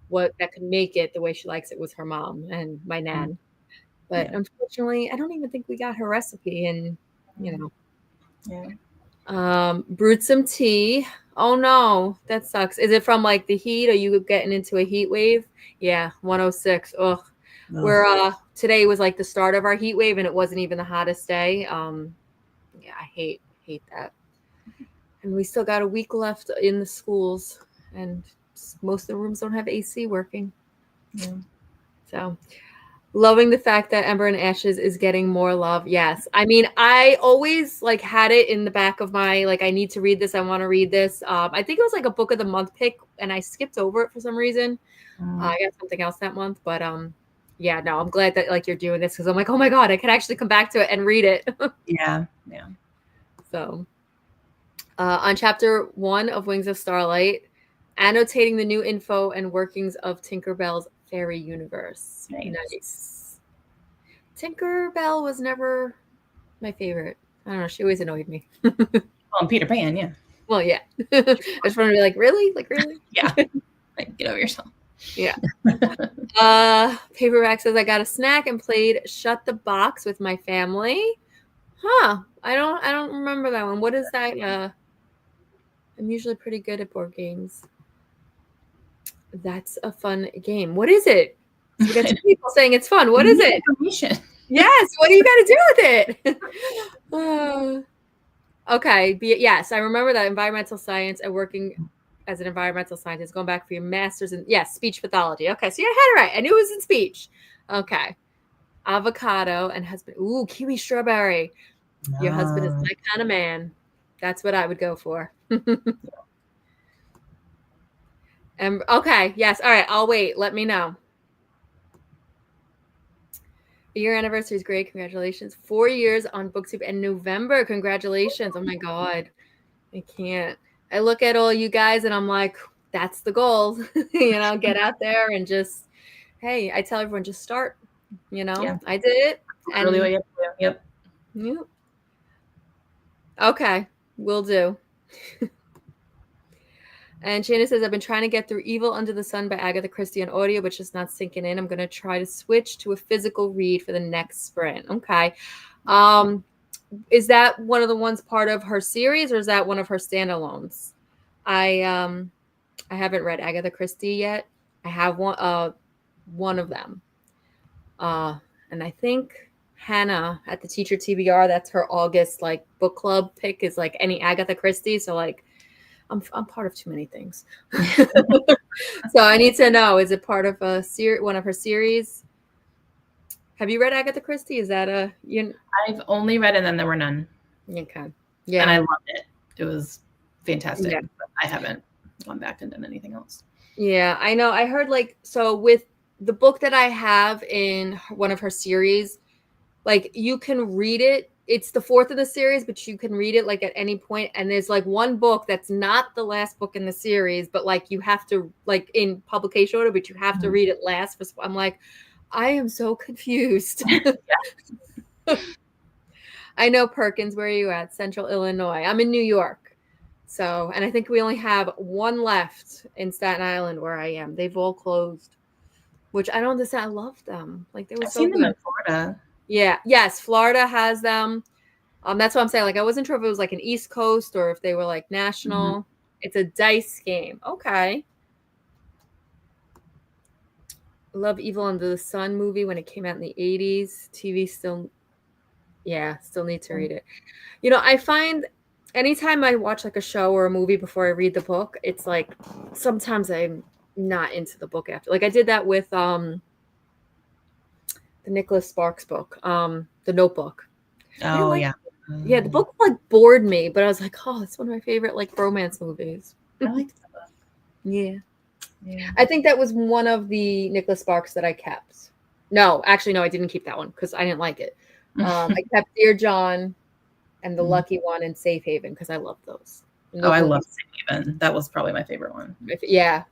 what that could make it the way she likes it was her mom and my nan. But unfortunately, I don't even think we got her recipe. And brewed some tea. Oh no, that sucks. Is it from like the heat? Are you getting into a heat wave? Yeah, 106. Ugh. Where today was like the start of our heat wave, and it wasn't even the hottest day. Yeah, I hate that. And we still got a week left in the schools, and most of the rooms don't have AC working. Yeah. So loving the fact that Ember and Ashes is getting more love. Yes. I mean, I always like had it in the back of my, like, I need to read this. I want to read this. I think it was like a book of the month pick, and I skipped over it for some reason. I got something else that month, but yeah, no, I'm glad that like you're doing this, because I'm like, oh my God, I can actually come back to it and read it. Yeah. So on chapter 1 of Wings of Starlight, annotating the new info and workings of Tinkerbell's fairy universe. Nice. Tinkerbell was never my favorite. I don't know. She always annoyed me. Well, Peter Pan, yeah. Well, yeah. I just wanted to be like, really? Like, really? Yeah. Like, get over yourself. Yeah. Paperback says, I got a snack and played Shut the Box with my family. Huh. I don't remember that one. What is that? I'm usually pretty good at board games. That's a fun game. What is it? We got 2 people saying it's fun. What is it? Information. Yes. What do you got to do with it? Okay. Yes, I remember that environmental science and working as an environmental scientist, going back for your master's in speech pathology. Okay, so you had it right. I knew it was in speech. Okay. Avocado and husband. Ooh, kiwi strawberry. No. Your husband is my kind of man. That's what I would go for. Okay. Yes. All right. I'll wait. Let me know. Your anniversary is great. Congratulations. 4 years on BookTube in November. Congratulations. Oh my God. I can't. I look at all you guys and I'm like, that's the goal. Get out there and just, hey, I tell everyone, just start. I did it. And really what you have to do. Yep. Okay. Will do. And Shannon says, I've been trying to get through Evil Under the Sun by Agatha Christie on audio, but just not sinking in. I'm going to try to switch to a physical read for the next sprint. Okay. Is that one of the ones part of her series, or is that one of her standalones? I haven't read Agatha Christie yet. I have one of them. And I think Hannah at the Teacher TBR, that's her August like book club pick, is like any Agatha Christie. So like I'm part of too many things. So I need to know, is it part of one of her series? Have you read Agatha Christie? Is that I've only read And Then There Were None. Okay. Yeah. And I loved it. It was fantastic. Yeah. But I haven't gone back and done anything else. Yeah, I know. I heard so with the book that I have in one of her series, like you can read it. It's the 4th of the series, but you can read it like at any point. And there's like one book that's not the last book in the series, but like you have to like in publication order, but you have to read it last. I'm like, I am so confused. I know Perkins. Where are you at? Central Illinois. I'm in New York. So, and I think we only have one left in Staten Island where I am. They've all closed, which I don't understand. I love them. Like they were so good. I've seen them in Florida. Yeah. Yes. Florida has them. That's what I'm saying. Like, I wasn't sure if it was like an East Coast or if they were like national. Mm-hmm. It's a dice game. Okay. Love Evil Under the Sun movie when it came out in the 80s. TV still need to read it. I find anytime I watch like a show or a movie before I read the book, it's like sometimes I'm not into the book after. Like I did that with the Nicholas Sparks book, The Notebook. Oh, yeah. Yeah, the book like bored me, but I was like, oh, it's one of my favorite like romance movies. I like that book. Yeah. I think that was one of the Nicholas Sparks that I kept. No, actually, no, I didn't keep that one because I didn't like it. I kept Dear John, and the Lucky One and Safe Haven, because I love those. Oh, I love Safe Haven. That was probably my favorite one. Yeah,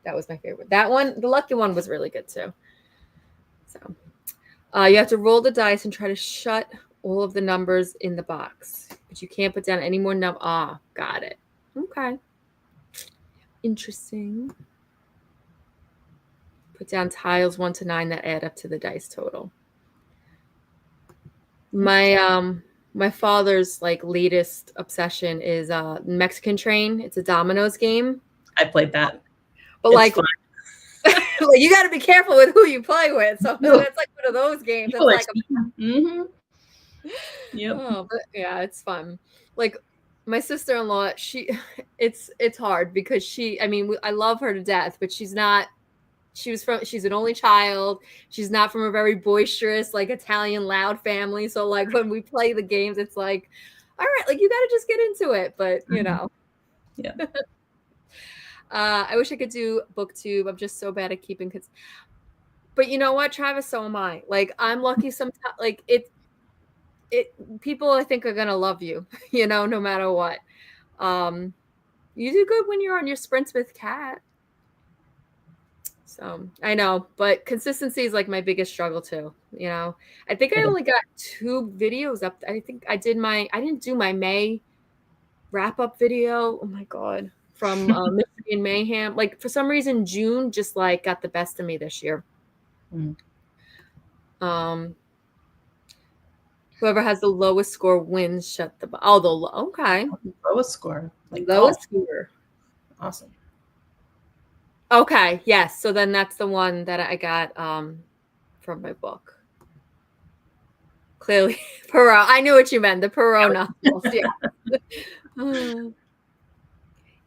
that was my favorite. That one, the Lucky One, was really good too. So you have to roll the dice and try to shut all of the numbers in the box, but you can't put down any more got it. Okay. Interesting. Put down tiles 1 to 9 that add up to the dice total. My father's like latest obsession is Mexican Train. It's a dominoes game. I played that. But it's like, like you got to be careful with who you play with. So that's like one of those games. It's like Yep. But yeah, it's fun. Like my sister-in-law, it's hard because I love her to death, but she's an only child. She's not from a very boisterous, like Italian loud family. So like when we play the games, it's like, all right, like you got to just get into it. But you know, yeah. I wish I could do booktube. I'm just so bad at keeping kids. But you know what, Travis? So am I. Like I'm lucky sometimes. Like people I think are gonna love you. You know, no matter what. You do good when you're on your sprints with Kat. So I know, but consistency is like my biggest struggle too. You know, I think I only got 2 videos up. I think I didn't do my May wrap up video. Oh my God. From Michigan Mayhem. Like for some reason, June just like got the best of me this year. Whoever has the lowest score wins. Shut the okay. Lowest score. Like lowest score. Awesome. Okay, yes. So then that's the one that I got from my book. Clearly, Perot. I knew what you meant. The Perot novels. Yeah.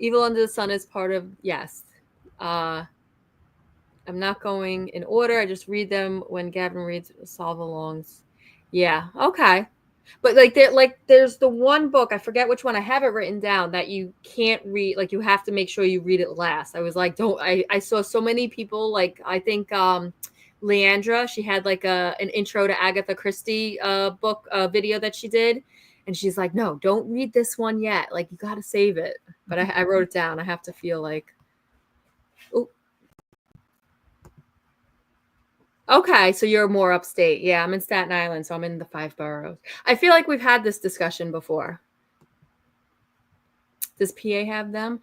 Evil Under the Sun is part of, yes. I'm not going in order. I just read them when Gavin reads Solve Alongs. Yeah, okay. But there's the one book, I forget which one, I have it written down, that you can't read, like you have to make sure you read it last. I was like, I saw so many people, like I think Leandra, she had like an intro to Agatha Christie book video that she did. And she's like, no, don't read this one yet. Like you got to save it. But I wrote it down. I have to feel like, oh. Okay, so you're more upstate. Yeah, I'm in Staten Island, so I'm in the 5 boroughs. I feel like we've had this discussion before. Does PA have them?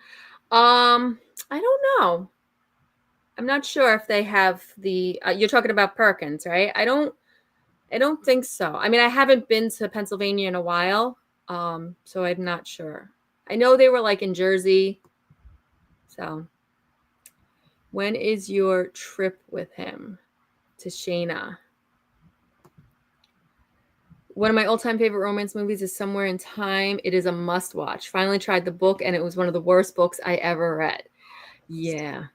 I don't know. I'm not sure if they have the. You're talking about Perkins, right? I don't think so. I mean, I haven't been to Pennsylvania in a while, so I'm not sure. I know they were like in Jersey. So, when is your trip with him? To Shayna. One of my all-time favorite romance movies is Somewhere in Time. It is a must-watch. Finally tried the book, and it was one of the worst books I ever read. Yeah.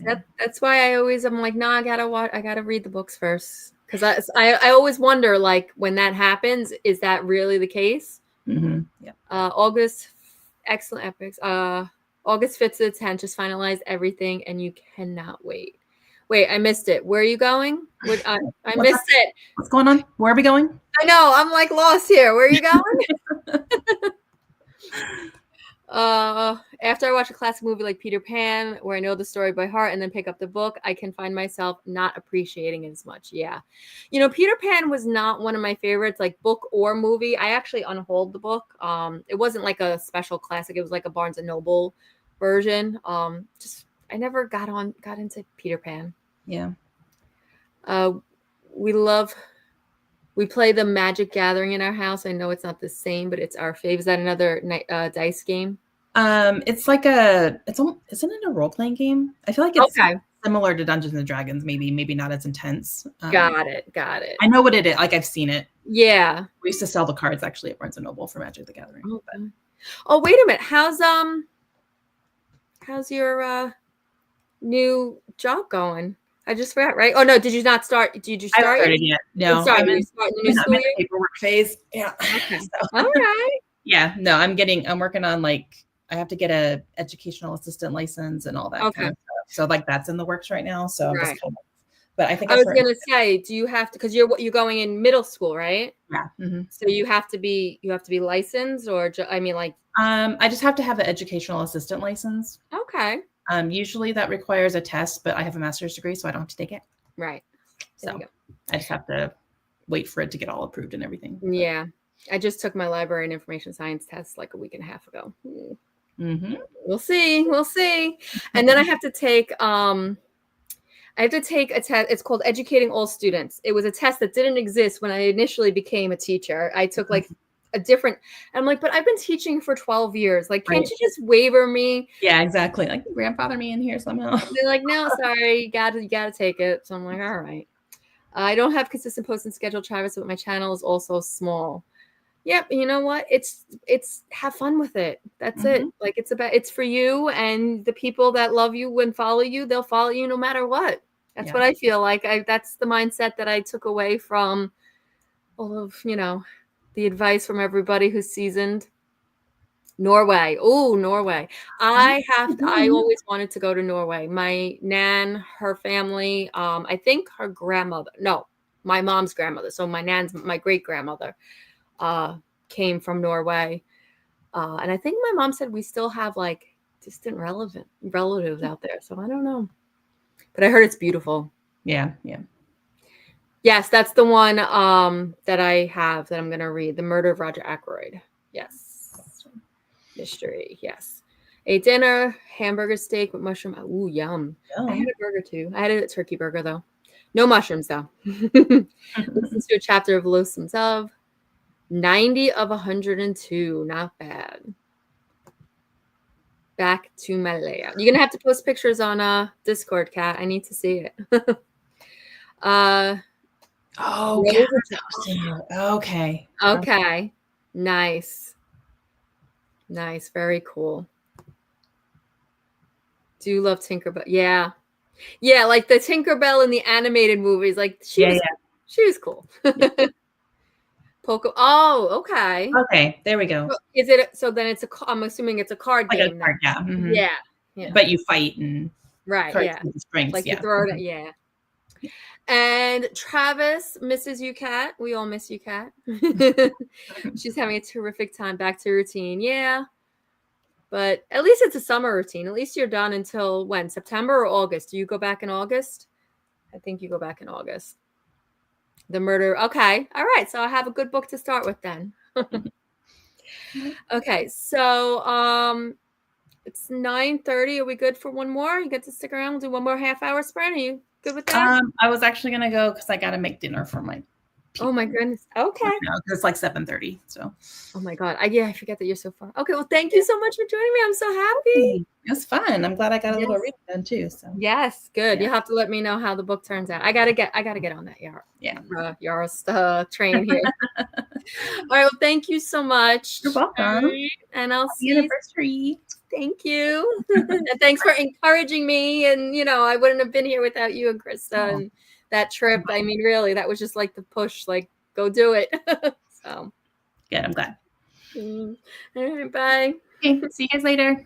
That's why I'm like, no, I gotta read the books first. Because I always wonder, like, when that happens, is that really the case? Mm-hmm. Yeah. August, excellent epics. August 5th to the 10th, just finalized everything, and you cannot wait. Wait, I missed it. Where are you going? I missed it. What's going on? Where are we going? I know. I'm like lost here. Where are you going? After I watch a classic movie like Peter Pan, where I know the story by heart and then pick up the book, I can find myself not appreciating it as much. Yeah. You know, Peter Pan was not one of my favorites, like book or movie. I actually unhauled the book. It wasn't like a special classic. It was like a Barnes & Noble version. I never got into Peter Pan. Yeah. We play the Magic Gathering in our house. I know it's not the same, but it's our fave. Is that another dice game? It's like isn't it a role-playing game? I feel like it's similar to Dungeons and Dragons, maybe not as intense. Got it. I know what it is. Like I've seen it. Yeah. We used to sell the cards actually at Barnes & Noble for Magic the Gathering. Okay. Oh, wait a minute. How's your new job going? I just forgot, right? Oh no, did you not start? Did you start? I haven't started yet. No. I'm in the new school year? Paperwork phase. Yeah. Okay. So. All right. Yeah. No, I'm working on like I have to get a educational assistant license and all that kind of stuff. So like that's in the works right now. So I'm just kind of But I think I a was certain, gonna say, do you have to, because you're going in middle school, right? yeah. So you have to be licensed, or I mean, like, I just have to have an educational assistant license. okay, Usually that requires a test, but I have a master's degree, so I don't have to take it. right. There you So go. I just have to wait for it to get all approved and everything. Yeah, I just took my library and information science test like a week and a half ago. Mm-hmm. We'll see. We'll see. And then I have to take a test. It's called Educating All Students. It was a test that didn't exist when I initially became a teacher. I took like a different, I'm like, but I've been teaching for 12 years. Like, can't Right. you just waiver me? Yeah, exactly. Like grandfather me in here somehow. They're like, no, sorry, you gotta take it. So I'm like, all right. I don't have consistent posting schedule, Travis, but my channel is also small. Yep, you know what? It's have fun with it. That's it. Like, it's for you, and the people that love you and follow you, they'll follow you no matter what. That's what I feel like. That's the mindset that I took away from all of, the advice from everybody who's seasoned. Norway. Oh, Norway. I always wanted to go to Norway. My nan, her family, I think her grandmother, no, my mom's grandmother. So my great grandmother, came from Norway. And I think my mom said we still have like distant relatives out there. So I don't know, but I heard it's beautiful. Yeah. Yeah. Yes, that's the one that I have that I'm going to read. The Murder of Roger Ackroyd. Yes. Mystery. Yes. A dinner, hamburger steak with mushroom. Ooh, yum. I had a burger too. I had a turkey burger though. No mushrooms though. Listen to a chapter of Loathsomes of. 90 of 102. Not bad. Back to my layout. You're going to have to post pictures on Discord, Kat. I need to see it. Okay. Okay. Nice. Nice. Very cool. Do you love Tinkerbell? Yeah. Yeah, like the Tinkerbell in the animated movies. Like she was cool. Yeah. Poco. Oh, okay. Okay, there we go. Is it so then I'm assuming it's a card Like game. a card, yeah. Mm-hmm. Yeah. But you fight and right, yeah. Strengths, like you throw it, yeah. And Travis misses you, Kat. We all miss you, Kat. She's having a terrific time. Back to routine. Yeah. But at least it's a summer routine. At least you're done until when? September or August? Do you go back in August? I think you go back in August. The Murder. Okay. All right. So I have a good book to start with then. Okay. So it's 9:30. Are we good for one more? You get to stick around. We'll do one more half-hour sprint. Are you good with that? I was actually gonna go because I gotta make dinner for my people. Oh my goodness. Okay. It's like 7:30. So. Oh my God. I forget that you're so far. Okay. Well, thank you so much for joining me. I'm so happy. It was fun. I'm glad I got a little reading done too. So. Yes. Good. You'll have to let me know how the book turns out. I gotta get on that Yara train here. All right. Well, thank you so much. You're welcome. And I'll see you. Anniversary. Thank you. And thanks for encouraging me. And, I wouldn't have been here without you and Krista and that trip. I mean, really, that was just like the push, like, go do it. So. Good. I'm glad. All right. Bye. Okay. See you guys later.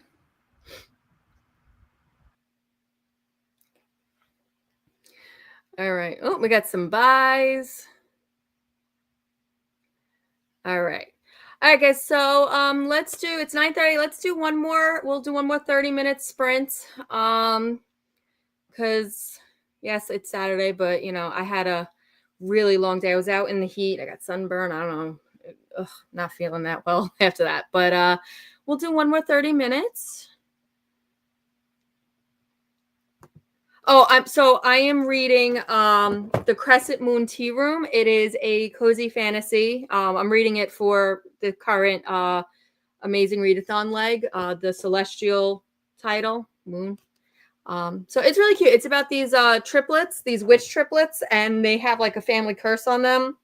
All right. Oh, we got some buys. All right. All right, guys. So it's 9:30. Let's do one more. We'll do one more 30-minute sprint. Because yes, it's Saturday, but I had a really long day. I was out in the heat. I got sunburn. I don't know. Not feeling that well after that. But we'll do one more 30 minutes. Oh, I am reading The Crescent Moon Tea Room. It is a cozy fantasy. I'm reading it for the current Amazing Readathon leg, the celestial title, Moon. So it's really cute. It's about these triplets, these witch triplets, and they have like a family curse on them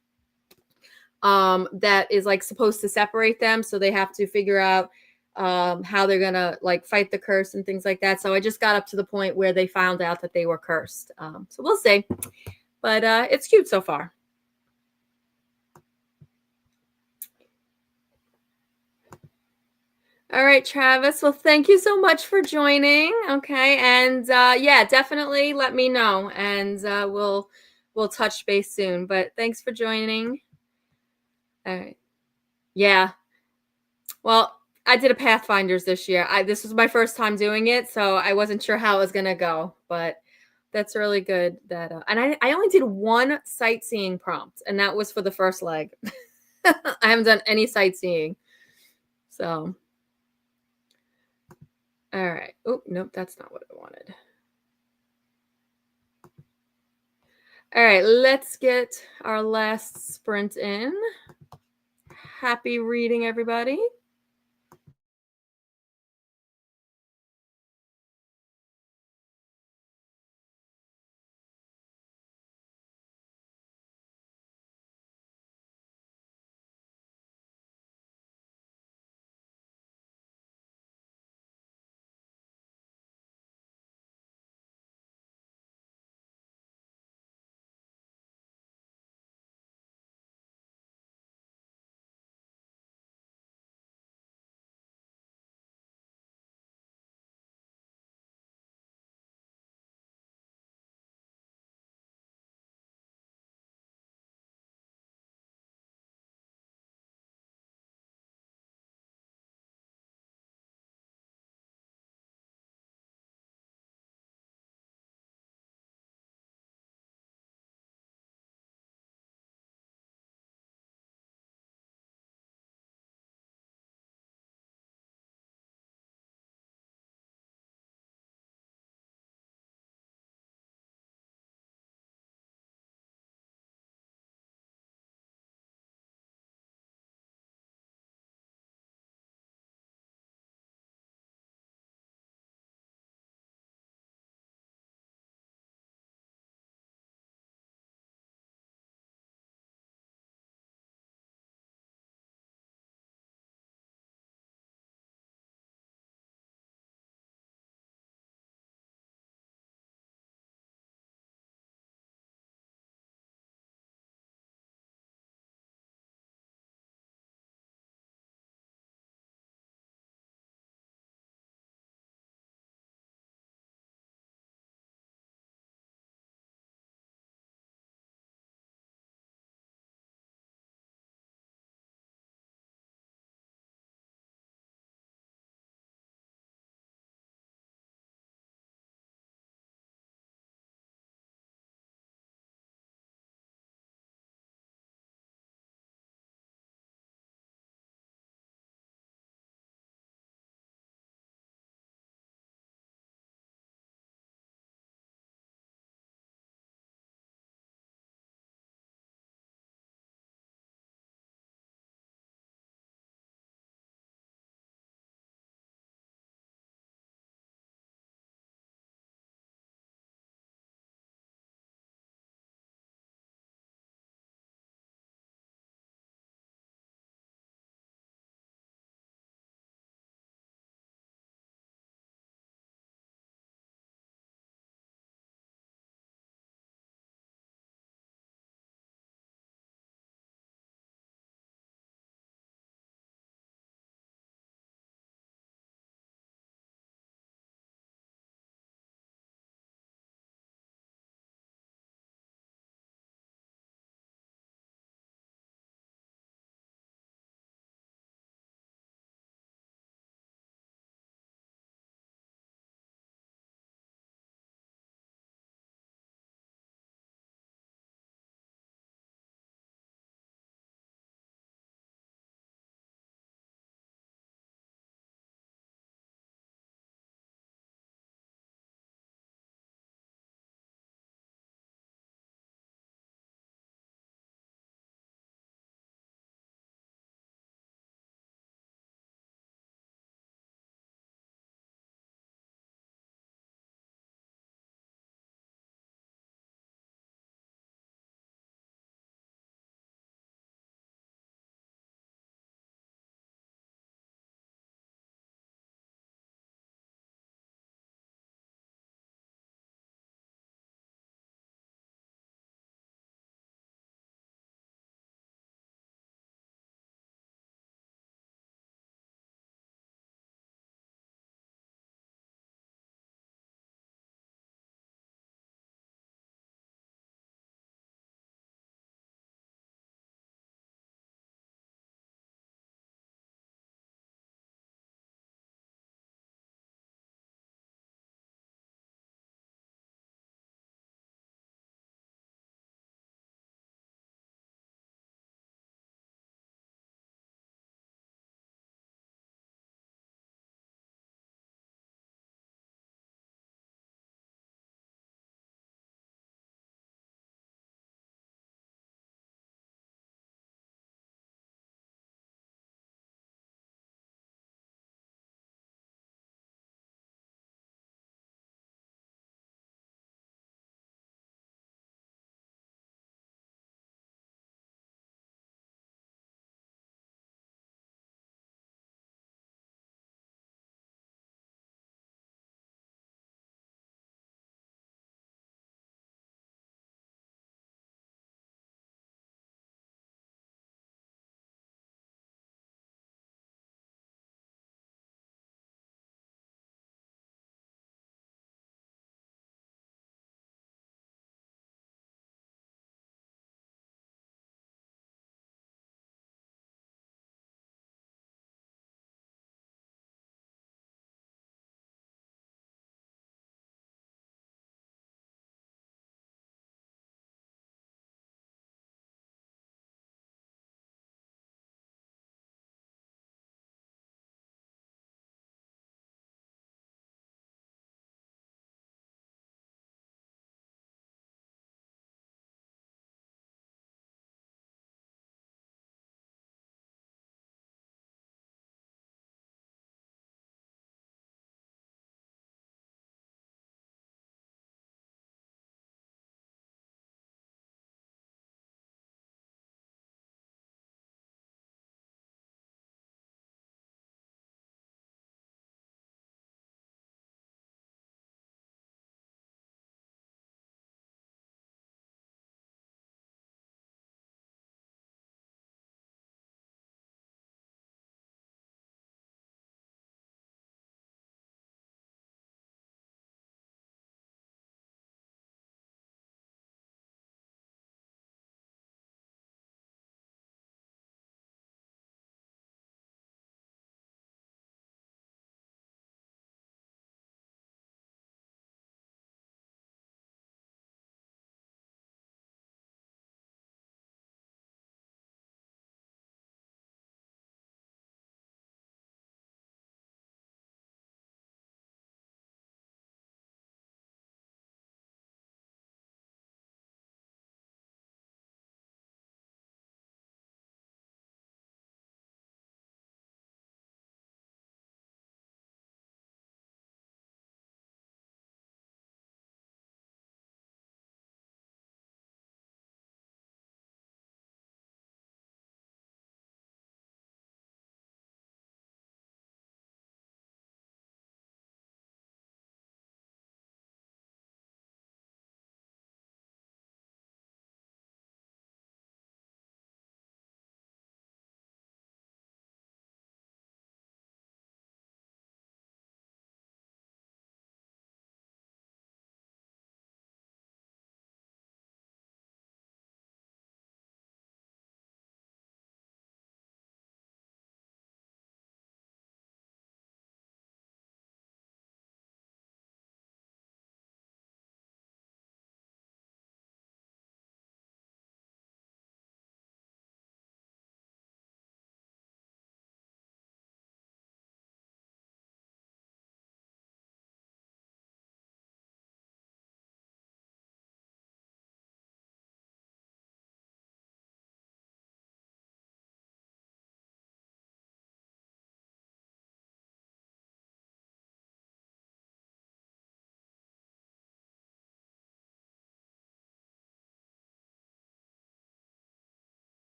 that is like supposed to separate them. So they have to figure out how they're gonna like fight the curse and things like that. So I just got up to the point where they found out that they were cursed. So we'll see, but it's cute so far. All right, Travis. Well, thank you so much for joining. Okay, and yeah, definitely let me know, and we'll touch base soon. But thanks for joining. All right. Yeah. Well, I did a Pathfinders this year. This was my first time doing it, so I wasn't sure how it was gonna go, but that's really good. That and I only did one sightseeing prompt, and that was for the first leg. I haven't done any sightseeing, so. All right. Oh, nope, that's not what I wanted. All right, let's get our last sprint in. Happy reading, everybody.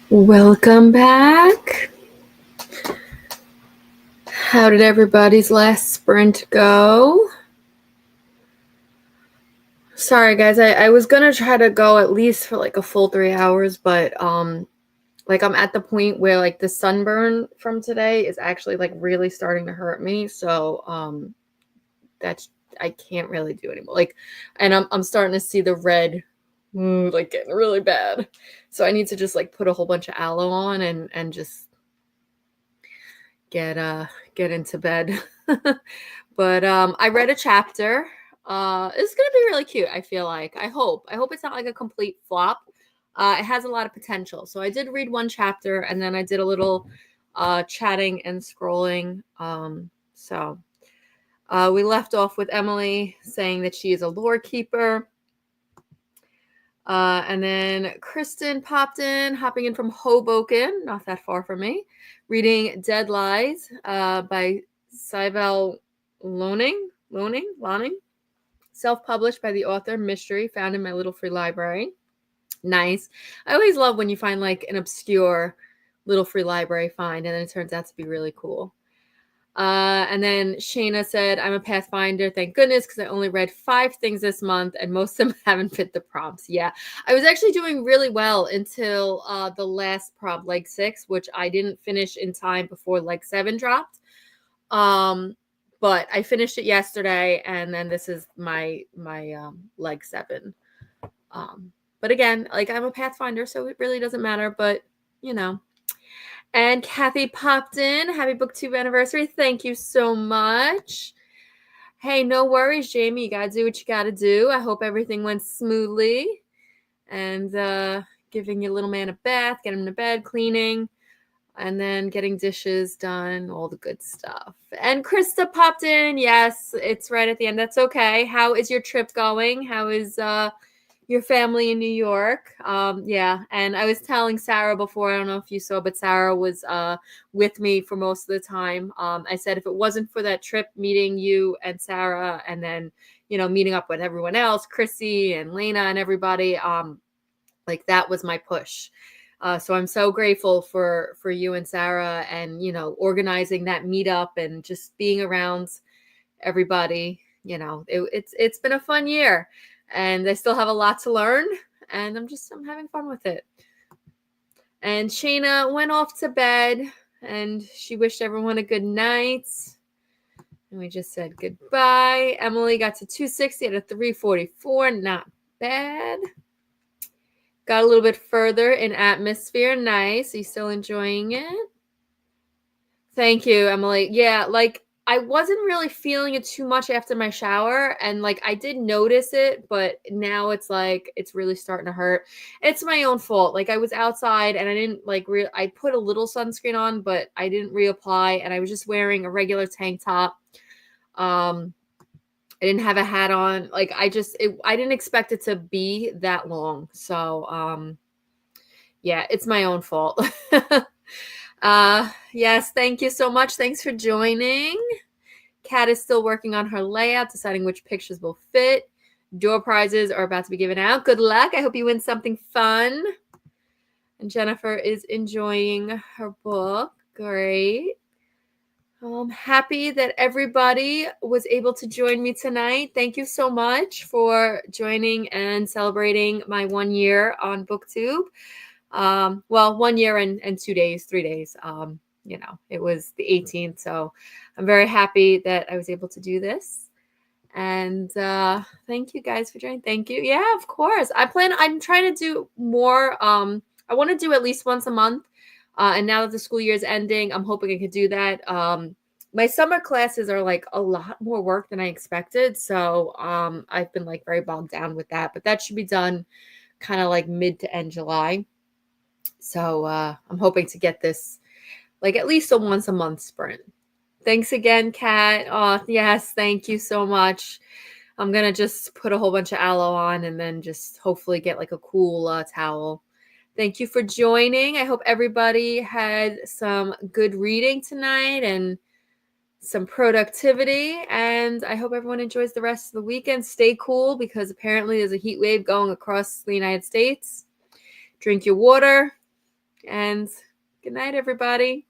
Welcome back. How did everybody's last sprint go? Sorry guys, I was gonna try to go at least for like a full 3 hours, but like I'm at the point where like the sunburn from today is actually like really starting to hurt me. So that's, I can't really do anymore. Like, and I'm starting to see the red like getting really bad. So I need to just like put a whole bunch of aloe on and just get into bed. But I read a chapter. It's gonna be really cute, I feel like. I hope it's not like a complete flop. It has a lot of potential. So I did read one chapter and then I did a little chatting and scrolling. So we left off with Emily saying that she is a lore keeper. And then Kristen popped in, hopping in from Hoboken, not that far from me, reading Dead Lies by Cybele Loning, self-published by the author, mystery, found in my little free library. Nice. I always love when you find like an obscure little free library find, and then it turns out to be really cool. And then Shayna said, I'm a Pathfinder, thank goodness, because I only read 5 things this month, and most of them haven't fit the prompts. Yeah, I was actually doing really well until the last prompt, leg 6, which I didn't finish in time before leg 7 dropped. But I finished it yesterday, and then this is my leg 7. But again, like I'm a Pathfinder, so it really doesn't matter. But you know. And Kathy popped in. Happy BookTube anniversary. Thank you so much. Hey, no worries, Jamie. You got to do what you got to do. I hope everything went smoothly. And giving your little man a bath, get him to bed, cleaning, and then getting dishes done, all the good stuff. And Krista popped in. Yes, it's right at the end. That's okay. How is your trip going? How is your family in New York? Yeah, and I was telling Sarah before, I don't know if you saw, but Sarah was with me for most of the time. I said if it wasn't for that trip, meeting you and Sarah, and then meeting up with everyone else, Chrissy and Lena and everybody, like that was my push. So I'm so grateful for you and Sarah, and organizing that meetup and just being around everybody. It's been a fun year. And I still have a lot to learn, and I'm having fun with it. And Shayna went off to bed, and she wished everyone a good night. And we just said goodbye. Emily got to 260 at a 344. Not bad. Got a little bit further in atmosphere. Nice. Are you still enjoying it? Thank you, Emily. Yeah, like I wasn't really feeling it too much after my shower, and like I did notice it, but now it's like it's really starting to hurt. It's my own fault. Like I was outside and I didn't I put a little sunscreen on, but I didn't reapply, and I was just wearing a regular tank top. I didn't have a hat on. Like I didn't expect it to be that long. So yeah, it's my own fault. Yes, thank you so much. Thanks for joining. Kat is still working on her layout, deciding which pictures will fit. Door prizes are about to be given out. Good luck. I hope you win something fun. And Jennifer is enjoying her book. Great. I'm happy that everybody was able to join me tonight. Thank you so much for joining and celebrating my 1 year on BookTube. Well, 1 year and 2 days, 3 days. It was the 18th, so I'm very happy that I was able to do this. And thank you guys for joining. Thank you. Yeah, of course. I'm trying to do more. I want to do at least once a month. And now that the school year is ending, I'm hoping I could do that. My summer classes are like a lot more work than I expected. So I've been like very bogged down with that, but that should be done kind of like mid to end July. So I'm hoping to get this like at least a once a month sprint. Thanks again, Kat. Oh, yes, thank you so much. I'm going to just put a whole bunch of aloe on and then just hopefully get like a cool towel. Thank you for joining. I hope everybody had some good reading tonight and some productivity. And I hope everyone enjoys the rest of the weekend. Stay cool because apparently there's a heat wave going across the United States. Drink your water. And good night, everybody.